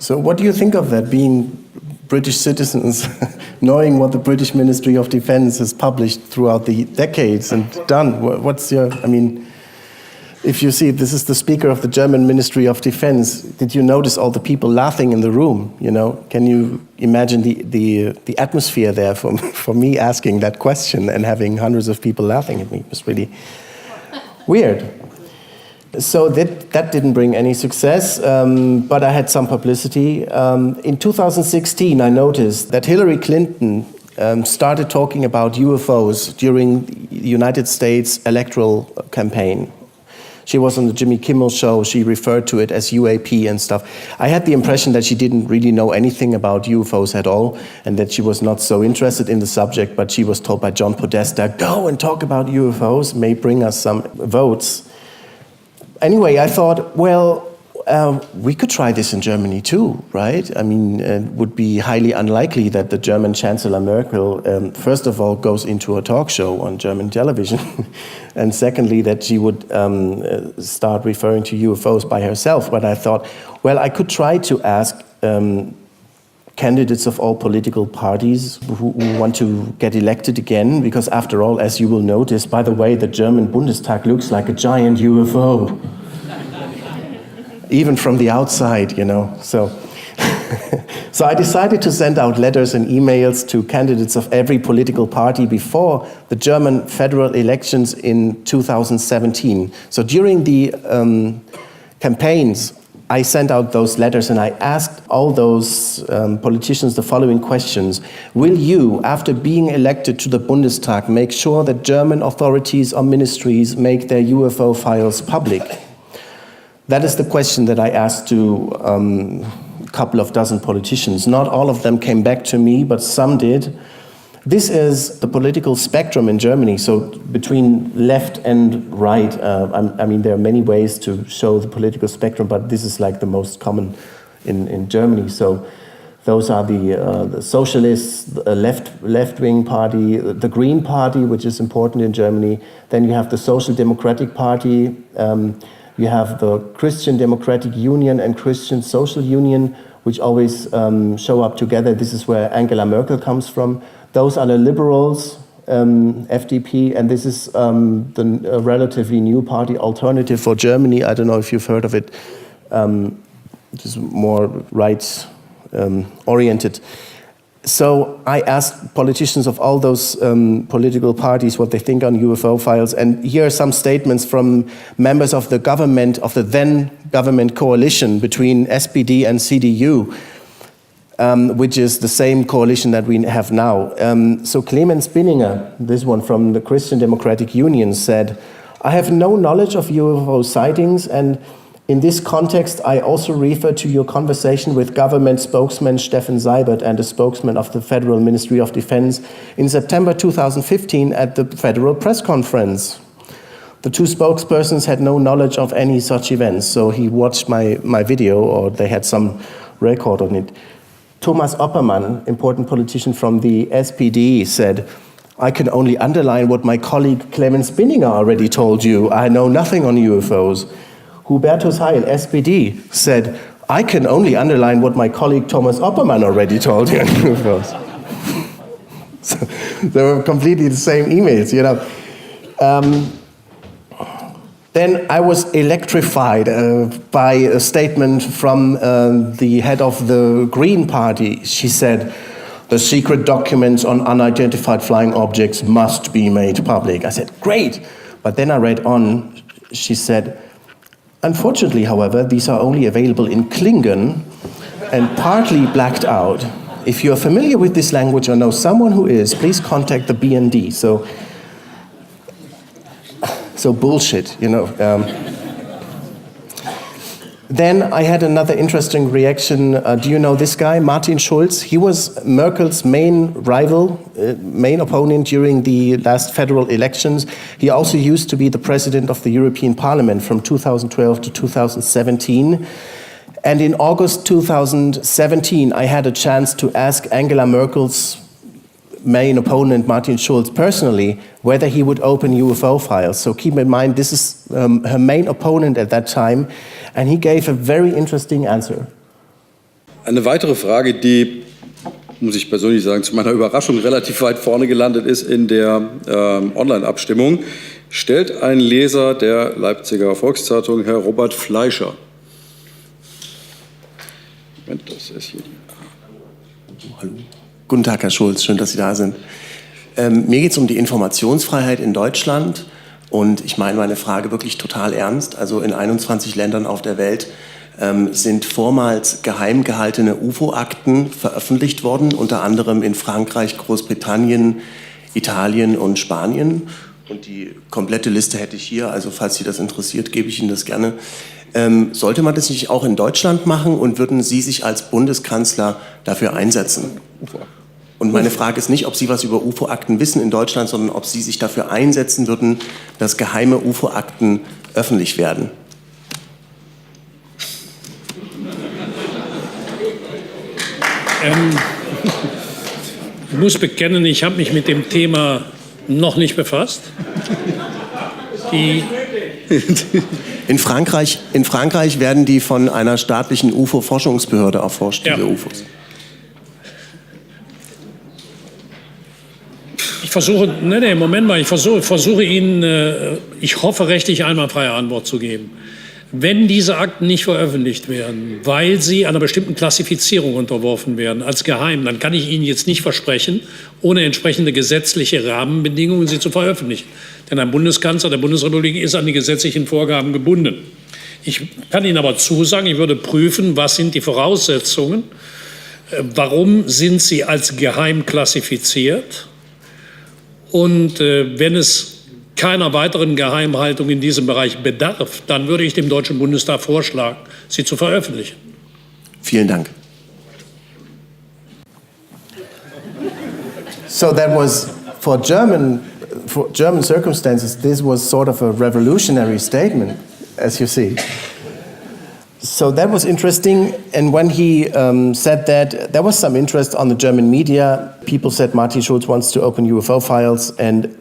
[SPEAKER 2] So what do you think of that, being British citizens, knowing what the British Ministry of Defence has published throughout the decades and done? What's your, I mean, if you see this is the speaker of the German Ministry of Defence, did you notice all the people laughing in the room? You know, can you imagine the atmosphere there for me asking that question and having hundreds of people laughing at me? It was really weird. So that didn't bring any success, but I had some publicity. In 2016, I noticed that Hillary Clinton started talking about UFOs during the United States electoral campaign. She was on the Jimmy Kimmel show, she referred to it as UAP and stuff. I had the impression that she didn't really know anything about UFOs at all, and that she was not so interested in the subject, but she was told by John Podesta, go and talk about UFOs, may bring us some votes. Anyway, I thought, well, we could try this in Germany too, right? I mean, it would be highly unlikely that the German Chancellor Merkel, first of all, goes into a talk show on German television, and secondly, that she would start referring to UFOs by herself. But I thought, well, I could try to ask candidates of all political parties who want to get elected again, because after all, as you will notice, by the way, the German Bundestag looks like a giant UFO. Even from the outside, you know. So I decided to send out letters and emails to candidates of every political party before the German federal elections in 2017. So during the campaigns, I sent out those letters and I asked all those politicians the following questions. Will you, after being elected to the Bundestag, make sure that German authorities or ministries make their UFO files public? That is the question that I asked to a couple of dozen politicians. Not all of them came back to me, but some did. This is the political spectrum in Germany, so between left and right. I mean, there are many ways to show the political spectrum, but this is like the most common in Germany. So those are the socialists, the left-wing party, the Green Party, which is important in Germany. Then you have the Social Democratic Party. You have the Christian Democratic Union and Christian Social Union, which always show up together. This is where Angela Merkel comes from. Those are the liberals, FDP, and this is the relatively new party, Alternative for Germany. I don't know if you've heard of it. It is more rights-oriented. So I asked politicians of all those political parties what they think on UFO files, and here are some statements from members of the government, of the then government coalition between SPD and CDU, which is the same coalition that we have now. So Clemens Binninger, this one from the Christian Democratic Union, said, I have no knowledge of UFO sightings, and in this context, I also refer to your conversation with government spokesman Steffen Seibert and a spokesman of the Federal Ministry of Defense in September 2015 at the Federal Press Conference. The two spokespersons had no knowledge of any such events, so he watched my video, or they had some record on it. Thomas Oppermann, important politician from the SPD, said, I can only underline what my colleague Clemens Binninger already told you. I know nothing on UFOs. Hubertus Heil, SPD, said, I can only underline what my colleague Thomas Oppermann already told you on UFOs. So they were completely the same emails, you know. Then I was electrified by a statement from the head of the Green Party. She said, the secret documents on unidentified flying objects must be made public. I said, great. But then I read on, she said, unfortunately, however, these are only available in Klingon and partly blacked out. If you are familiar with this language or know someone who is, please contact the BND. So bullshit, you know. Then I had another interesting reaction. Do you know this guy, Martin Schulz? He was Merkel's main rival, main opponent during the last federal elections. He also used to be the president of the European Parliament from 2012 to 2017. And in August 2017, I had a chance to ask Angela Merkel's main opponent, Martin Schulz, personally, whether he would open UFO files. So keep in mind, this is her main opponent at that time, and he gave a very interesting answer.
[SPEAKER 8] Eine weitere Frage, die, muss ich persönlich sagen, zu meiner Überraschung relativ weit vorne gelandet ist in der Online-Abstimmung, stellt ein Leser der Leipziger Volkszeitung, Herr Robert Fleischer. Moment, das ist hier die...
[SPEAKER 2] Hallo. Guten Tag, Herr Schulz, schön, dass Sie da sind. Mir geht es um die Informationsfreiheit in Deutschland und ich meine meine Frage wirklich total ernst. Also in 21 Ländern auf der Welt sind vormals geheim gehaltene UFO-Akten veröffentlicht worden, unter anderem in Frankreich, Großbritannien, Italien und Spanien. Und die komplette Liste hätte ich hier, also falls Sie das interessiert, gebe ich Ihnen das gerne. Sollte man das nicht auch in Deutschland machen und würden Sie sich als Bundeskanzler dafür einsetzen? Und meine Frage ist nicht, ob Sie was über UFO-Akten wissen in Deutschland, sondern ob Sie sich dafür einsetzen würden, dass geheime UFO-Akten öffentlich werden.
[SPEAKER 9] Ich muss bekennen, ich habe mich mit dem Thema noch nicht befasst.
[SPEAKER 2] In Frankreich werden die von einer staatlichen UFO-Forschungsbehörde erforscht, diese UFOs.
[SPEAKER 9] Ich versuche, Moment mal, ich versuche Ihnen, ich hoffe, rechtlich einwandfreie Antwort zu geben. Wenn diese Akten nicht veröffentlicht werden, weil sie einer bestimmten Klassifizierung unterworfen werden, als geheim, dann kann ich Ihnen jetzt nicht versprechen, ohne entsprechende gesetzliche Rahmenbedingungen sie zu veröffentlichen. Denn ein Bundeskanzler der Bundesrepublik ist an die gesetzlichen Vorgaben gebunden. Ich kann Ihnen aber zusagen, ich würde prüfen, was sind die Voraussetzungen, warum sind sie als geheim klassifiziert und wenn es keiner weiteren Geheimhaltung in diesem Bereich bedarf, dann würde ich dem Deutschen Bundestag vorschlagen, sie zu veröffentlichen.
[SPEAKER 2] Vielen Dank. So that was for German circumstances, this was sort of a revolutionary statement, as you see. So that was interesting, and when he said that, there was some interest on the German media. People said Martin Schulz wants to open UFO files, and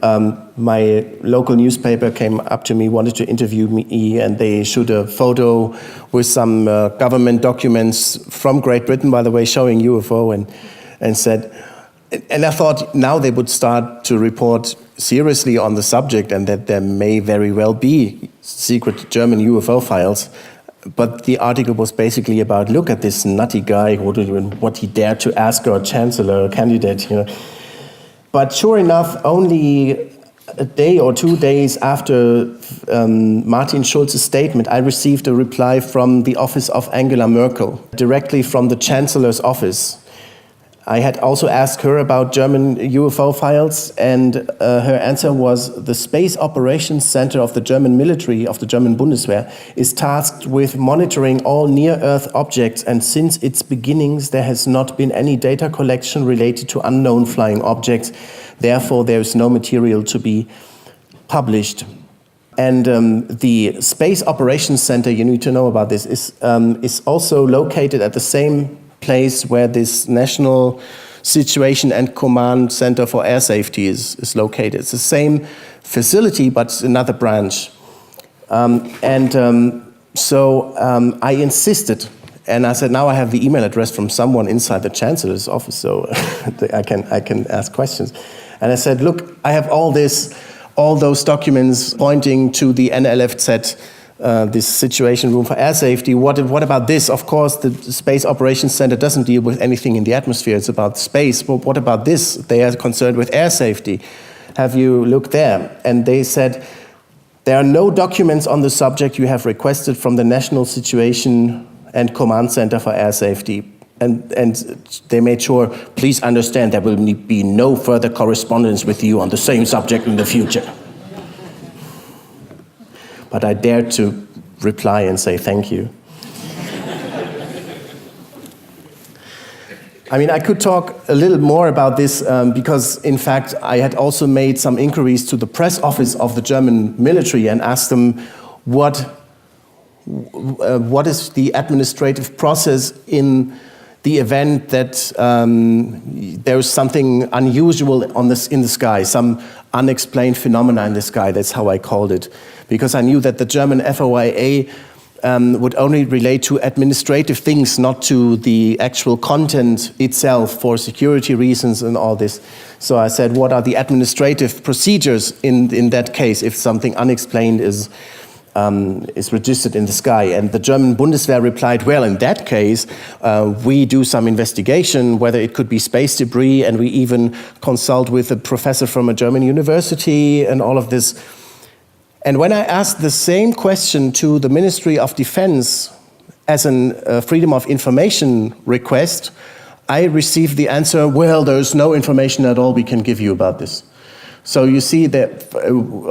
[SPEAKER 2] my local newspaper came up to me, wanted to interview me, and they showed a photo with some government documents from Great Britain, by the way, showing UFO, and said, and I thought now they would start to report seriously on the subject, and that there may very well be secret German UFO files. But the article was basically about, look at this nutty guy, what he dared to ask our chancellor, a candidate, you know. But sure enough, only a day or 2 days after Martin Schulz's statement, I received a reply from the office of Angela Merkel, directly from the chancellor's office. I had also asked her about German UFO files, and her answer was the Space Operations Center of the German military, of the German Bundeswehr, is tasked with monitoring all near-Earth objects, and since its beginnings there has not been any data collection related to unknown flying objects. Therefore, there is no material to be published. And the Space Operations Center, you need to know about this, is also located at the same place where this National Situation and Command Center for Air Safety is located. It's the same facility, but it's another branch. So I insisted, and I said, now I have the email address from someone inside the Chancellor's office, so I can ask questions. And I said, look, I have all those documents pointing to the NLFZ, this Situation Room for Air Safety. What about this? Of course, the Space Operations Center doesn't deal with anything in the atmosphere. It's about space. But what about this? They are concerned with air safety. Have you looked there? And they said, there are no documents on the subject you have requested from the National Situation and Command Center for Air Safety. And they made sure, please understand, there will be no further correspondence with you on the same subject in the future. But I dared to reply and say thank you. I mean, I could talk a little more about this because, in fact, I had also made some inquiries to the press office of the German military and asked them what is the administrative process in the event that there is something unusual in the sky, some unexplained phenomena in the sky. That's how I called it, because I knew that the German FOIA would only relate to administrative things, not to the actual content itself for security reasons and all this. So I said, what are the administrative procedures in that case if something unexplained is registered in the sky? And the German Bundeswehr replied, well, in that case, we do some investigation, whether it could be space debris, and we even consult with a professor from a German university and all of this. And when I asked the same question to the Ministry of Defense as a Freedom of Information request, I received the answer, well, there's no information at all we can give you about this. So you see that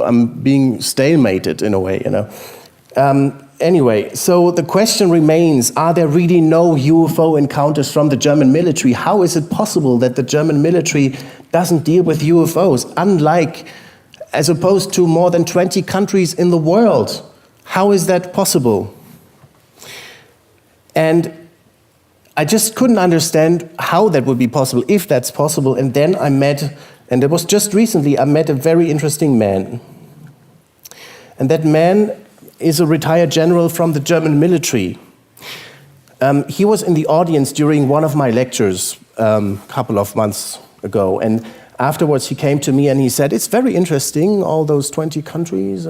[SPEAKER 2] I'm being stalemated in a way, you know. Anyway, so the question remains, are there really no UFO encounters from the German military? How is it possible that the German military doesn't deal with UFOs, as opposed to more than 20 countries in the world? How is that possible? And I just couldn't understand how that would be possible, if that's possible. And then I met, and it was just recently, I met a very interesting man. And that man is a retired general from the German military. He was in the audience during one of my lectures a couple of months ago. And afterwards, he came to me and he said, it's very interesting, all those 20 countries,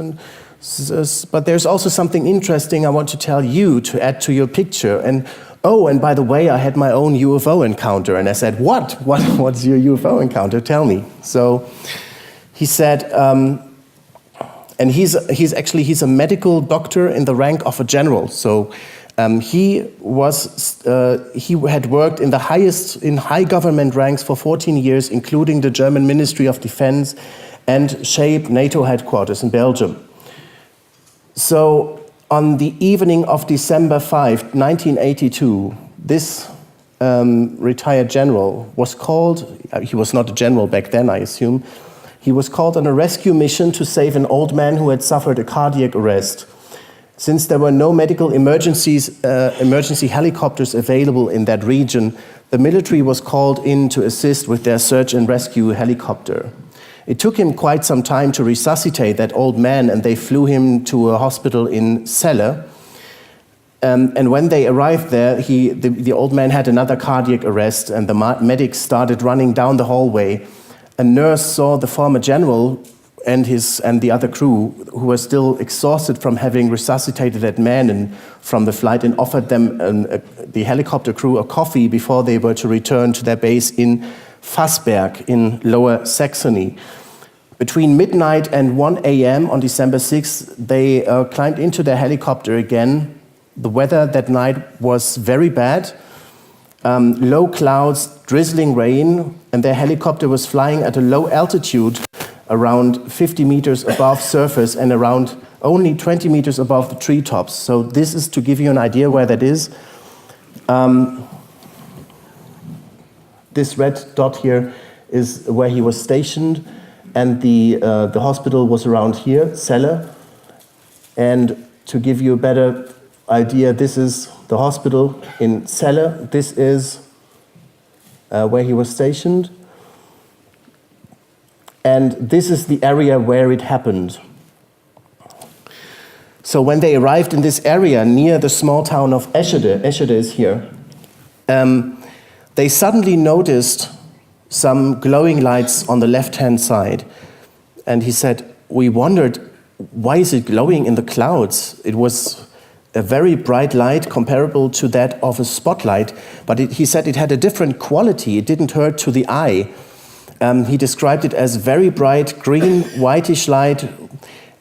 [SPEAKER 2] but there's also something interesting I want to tell you to add to your picture. And by the way, I had my own UFO encounter. And I said, what's your UFO encounter? Tell me. So he said, and he's a medical doctor in the rank of a general. So he had worked in high government ranks for 14 years, including the German Ministry of Defense and shaped NATO headquarters in Belgium. So on the evening of December 5, 1982, this retired general was called, he was not a general back then, I assume, he was called on a rescue mission to save an old man who had suffered a cardiac arrest. Since there were no medical emergency helicopters available in that region, the military was called in to assist with their search and rescue helicopter. It took him quite some time to resuscitate that old man, and they flew him to a hospital in Celle. And when they arrived there, the old man had another cardiac arrest, and the medics started running down the hallway. A nurse saw the former general and the other crew, who were still exhausted from having resuscitated that man and from the flight, and offered them, the helicopter crew, a coffee before they were to return to their base in Fassberg in Lower Saxony. Between midnight and 1 a.m. on December 6th, they climbed into their helicopter again. The weather that night was very bad. Low clouds, drizzling rain, and their helicopter was flying at a low altitude, around 50 meters above surface and around only 20 meters above the treetops. So this is to give you an idea where that is. This red dot here is where he was stationed, and the hospital was around here, Celle. And to give you a better idea, this is the hospital in Celle. This is where he was stationed. And this is the area where it happened. So when they arrived in this area near the small town of Eschede is here, they suddenly noticed some glowing lights on the left-hand side. And he said, we wondered, why is it glowing in the clouds? It was a very bright light comparable to that of a spotlight, but he said it had a different quality. It didn't hurt to the eye. He described it as very bright green, whitish light,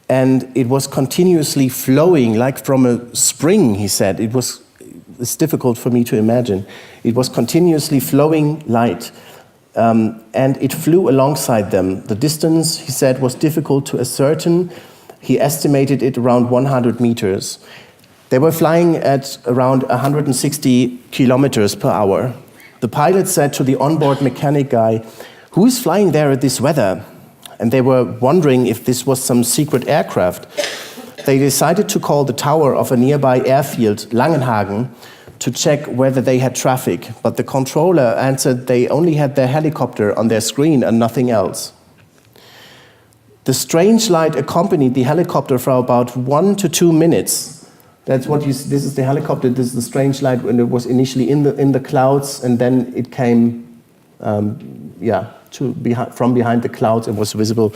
[SPEAKER 2] and it was continuously flowing like from a spring, he said. It's difficult for me to imagine. It was continuously flowing light, and it flew alongside them. The distance, he said, was difficult to ascertain. He estimated it around 100 meters. They were flying at around 160 kilometers per hour. The pilot said to the onboard mechanic guy, "Who is flying there at this weather?" And they were wondering if this was some secret aircraft. They decided to call the tower of a nearby airfield, Langenhagen, to check whether they had traffic. But the controller answered they only had their helicopter on their screen and nothing else. The strange light accompanied the helicopter for about 1 to 2 minutes. This is the helicopter. This is the strange light when it was initially in the clouds, and then it came, from behind the clouds. It was visible.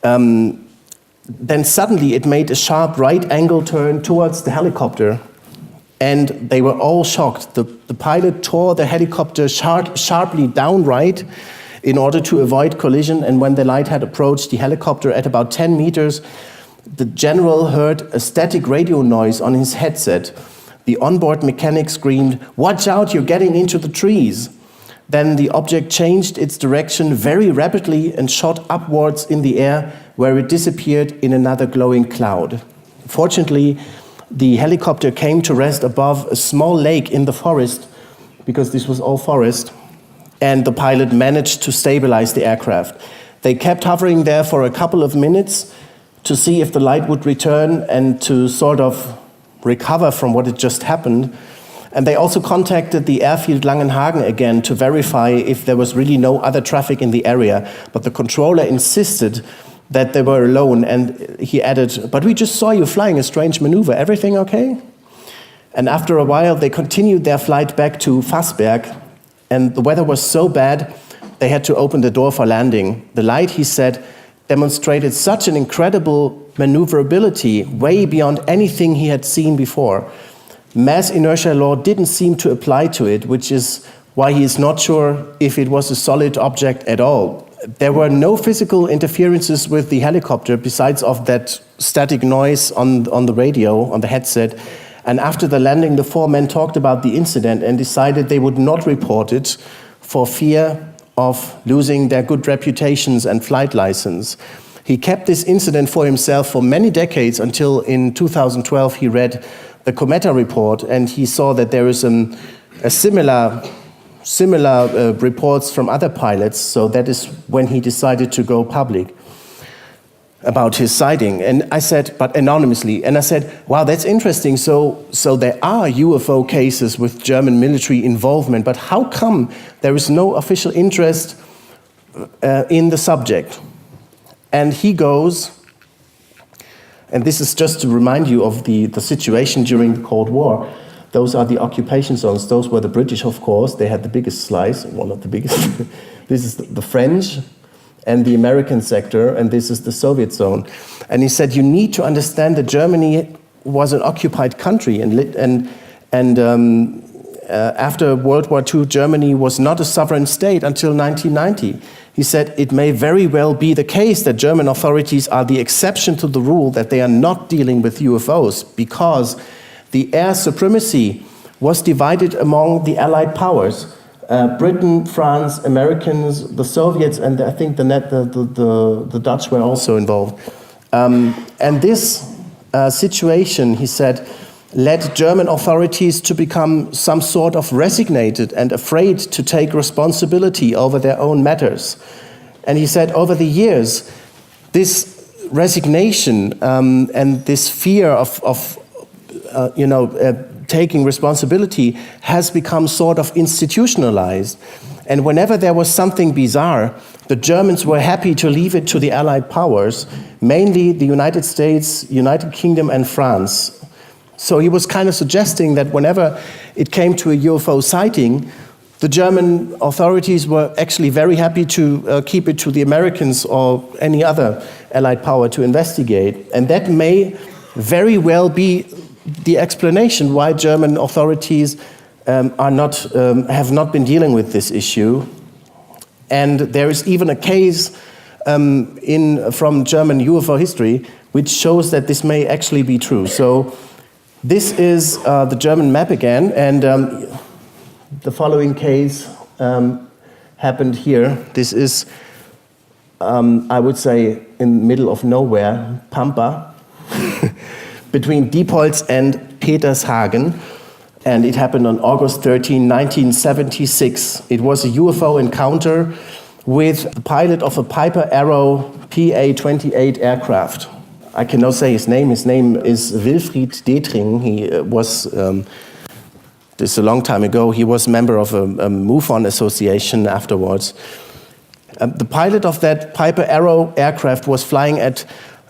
[SPEAKER 2] Then suddenly it made a sharp right angle turn towards the helicopter, and they were all shocked. The pilot tore the helicopter sharply downright in order to avoid collision, and when the light had approached the helicopter at about 10 meters, the general heard a static radio noise on his headset. The onboard mechanic screamed, "Watch out, you're getting into the trees." Then the object changed its direction very rapidly and shot upwards in the air, where it disappeared in another glowing cloud. Fortunately, the helicopter came to rest above a small lake in the forest, because this was all forest, and the pilot managed to stabilize the aircraft. They kept hovering there for a couple of minutes to see if the light would return and to sort of recover from what had just happened. And they also contacted the airfield Langenhagen again to verify if there was really no other traffic in the area. But the controller insisted that they were alone, and he added, "But we just saw you flying a strange maneuver. Everything okay?" And after a while, they continued their flight back to Fassberg, and the weather was so bad, they had to open the door for landing. The light, he said, demonstrated such an incredible maneuverability, way beyond anything he had seen before. Mass inertia law didn't seem to apply to it, which is why he is not sure if it was a solid object at all. There were no physical interferences with the helicopter besides of that static noise on the radio, on the headset. And after the landing, the 4 men talked about the incident and decided they would not report it for fear of losing their good reputations and flight license. He kept this incident for himself for many decades until in 2012 he read the Cometa report, and he saw that there is a similar reports from other pilots, so that is when he decided to go public about his sighting. And I said, but anonymously, and I said, wow, that's interesting. So there are UFO cases with German military involvement, but how come there is no official interest in the subject? And he goes, and this is just to remind you of the situation during the Cold War. Those are the occupation zones. Those were the British, of course. They had the biggest slice, one of the biggest. This is the French and the American sector, and this is the Soviet zone. And he said, you need to understand that Germany was an occupied country, and after World War II, Germany was not a sovereign state until 1990. He said, it may very well be the case that German authorities are the exception to the rule, that they are not dealing with UFOs, because the air supremacy was divided among the Allied powers. Britain, France, Americans, the Soviets, and I think the Dutch were also involved. And this situation, he said, led German authorities to become some sort of resignated and afraid to take responsibility over their own matters. And he said, over the years, this resignation and this fear of taking responsibility has become sort of institutionalized. And whenever there was something bizarre, the Germans were happy to leave it to the Allied powers, mainly the United States, United Kingdom, and France. So he was kind of suggesting that whenever it came to a UFO sighting, the German authorities were actually very happy to keep it to the Americans or any other Allied power to investigate. And that may very well be the explanation why German authorities have not been dealing with this issue. And there is even a case from German UFO history which shows that this may actually be true. So this is the German map again, and the following case happened here. This is, I would say, in the middle of nowhere, Pampa, between Diepholz and Petershagen. And it happened on August 13, 1976. It was a UFO encounter with the pilot of a Piper Arrow PA-28 aircraft. I cannot say his name. His name is Wilfried Detring. He was, this is a long time ago, he was a member of a MUFON association afterwards. The pilot of that Piper Arrow aircraft was flying at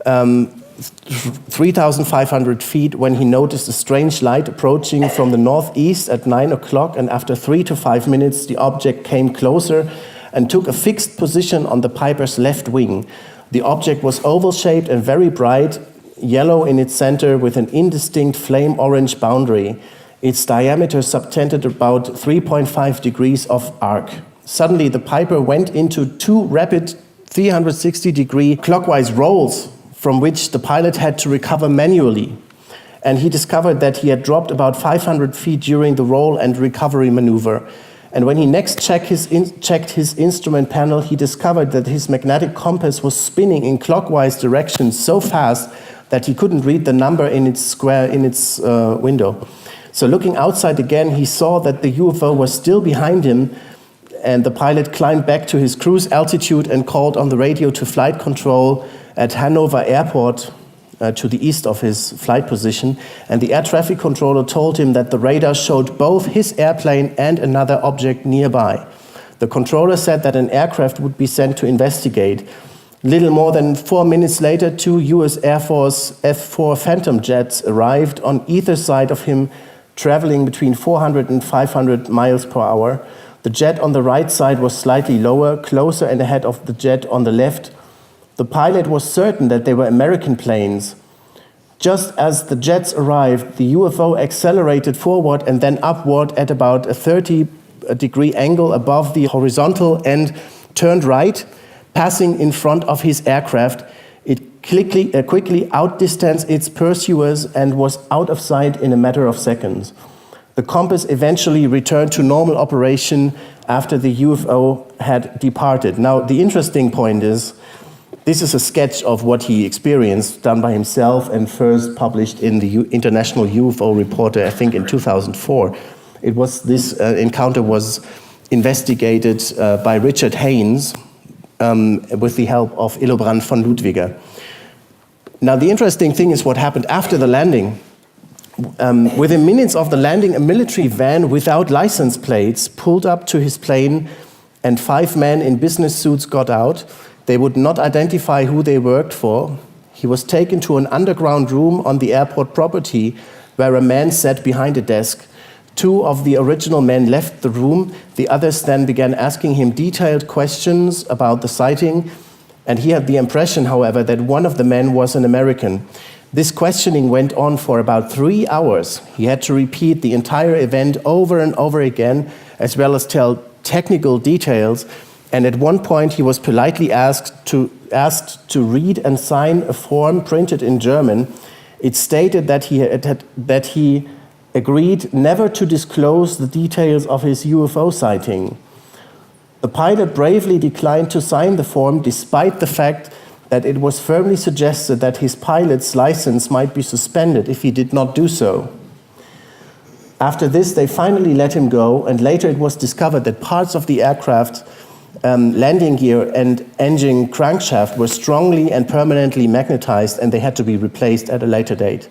[SPEAKER 2] 3,500 feet when he noticed a strange light approaching from the northeast at 9 o'clock, and after 3 to 5 minutes the object came closer and took a fixed position on the Piper's left wing. The object was oval-shaped and very bright, yellow in its center with an indistinct flame-orange boundary. Its diameter subtended about 3.5 degrees of arc. Suddenly the Piper went into two rapid 360-degree clockwise rolls from which the pilot had to recover manually. And he discovered that he had dropped about 500 feet during the roll and recovery maneuver. And when he next checked his instrument panel, he discovered that his magnetic compass was spinning in clockwise directions so fast that he couldn't read the number in its window. So looking outside again, he saw that the UFO was still behind him, and the pilot climbed back to his cruise altitude and called on the radio to flight control at Hanover Airport, to the east of his flight position, and the air traffic controller told him that the radar showed both his airplane and another object nearby. The controller said that an aircraft would be sent to investigate. Little more than 4 minutes later, 2 US Air Force F-4 Phantom jets arrived on either side of him, traveling between 400 and 500 miles per hour. The jet on the right side was slightly lower, closer and ahead of the jet on the left. The pilot was certain that they were American planes. Just as the jets arrived, the UFO accelerated forward and then upward at about a 30-degree angle above the horizontal and turned right, passing in front of his aircraft. It quickly outdistanced its pursuers and was out of sight in a matter of seconds. The compass eventually returned to normal operation after the UFO had departed. Now, the interesting point is, this is a sketch of what he experienced, done by himself and first published in the International UFO Reporter, I think in 2004. This encounter was investigated by Richard Haynes with the help of Illobrand von Ludwiger. Now, the interesting thing is what happened after the landing. Within minutes of the landing, a military van without license plates pulled up to his plane, and 5 men in business suits got out. They would not identify who they worked for. He was taken to an underground room on the airport property where a man sat behind a desk. 2 of the original men left the room. The others then began asking him detailed questions about the sighting, and he had the impression, however, that one of the men was an American. This questioning went on for about 3 hours. He had to repeat the entire event over and over again, as well as tell technical details. And at one point, he was politely asked to read and sign a form printed in German. It stated that he agreed never to disclose the details of his UFO sighting. The pilot bravely declined to sign the form, despite the fact that it was firmly suggested that his pilot's license might be suspended if he did not do so. After this, they finally let him go, and later it was discovered that parts of the aircraft landing gear and engine crankshaft were strongly and permanently magnetized, and they had to be replaced at a later date.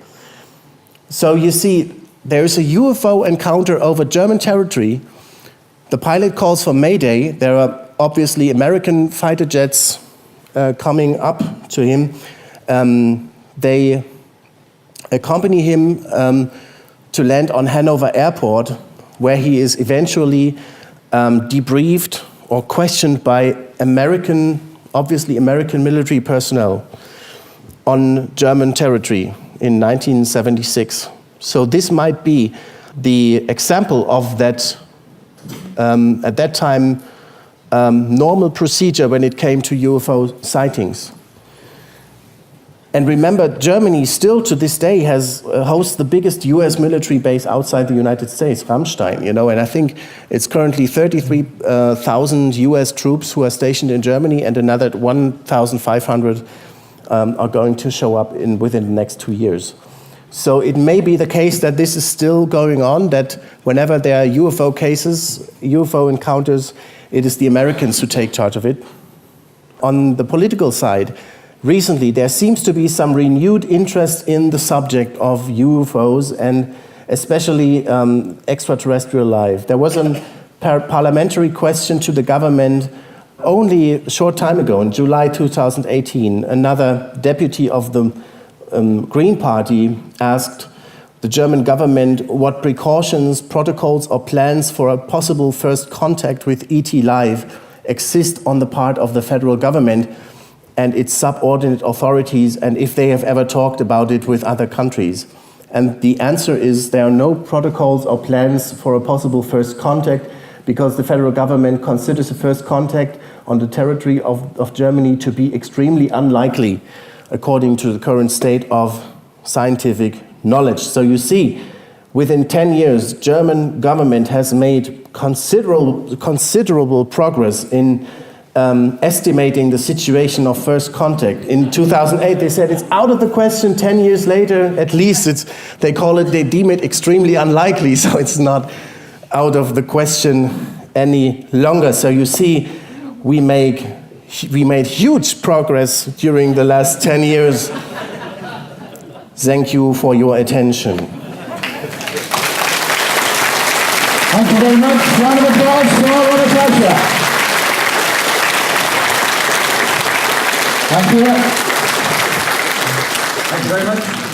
[SPEAKER 2] So you see, there is a UFO encounter over German territory. The pilot calls for Mayday. There are obviously American fighter jets coming up to him. They accompany him to land on Hanover Airport, where he is eventually debriefed or questioned by obviously American military personnel on German territory in 1976. So this might be the example of that, at that time, normal procedure when it came to UFO sightings. And remember, Germany still to this day hosts the biggest US military base outside the United States, Ramstein, and I think it's currently 33,000 US troops who are stationed in Germany, and another 1,500 are going to show up within the next 2 years. So it may be the case that this is still going on, that whenever there are UFO cases, UFO encounters, it is the Americans who take charge of it. On the political side, recently there seems to be some renewed interest in the subject of UFOs and especially extraterrestrial life. There was a parliamentary question to the government only a short time ago, in July 2018. Another deputy of the Green Party asked the German government what precautions, protocols or plans for a possible first contact with ET life exist on the part of the federal government and its subordinate authorities, and if they have ever talked about it with other countries. And the answer is there are no protocols or plans for a possible first contact because the federal government considers a first contact on the territory of Germany to be extremely unlikely according to the current state of scientific knowledge. So you see, within 10 years, German government has made considerable progress in estimating the situation of first contact. In 2008, they said it's out of the question. 10 years later, at least they deem it extremely unlikely, so it's not out of the question any longer. So you see, we made huge progress during the last 10 years. Thank you for your attention.
[SPEAKER 10] Thank you very much. Round of applause for Robert Fleischer. Thank you. Thank you very much.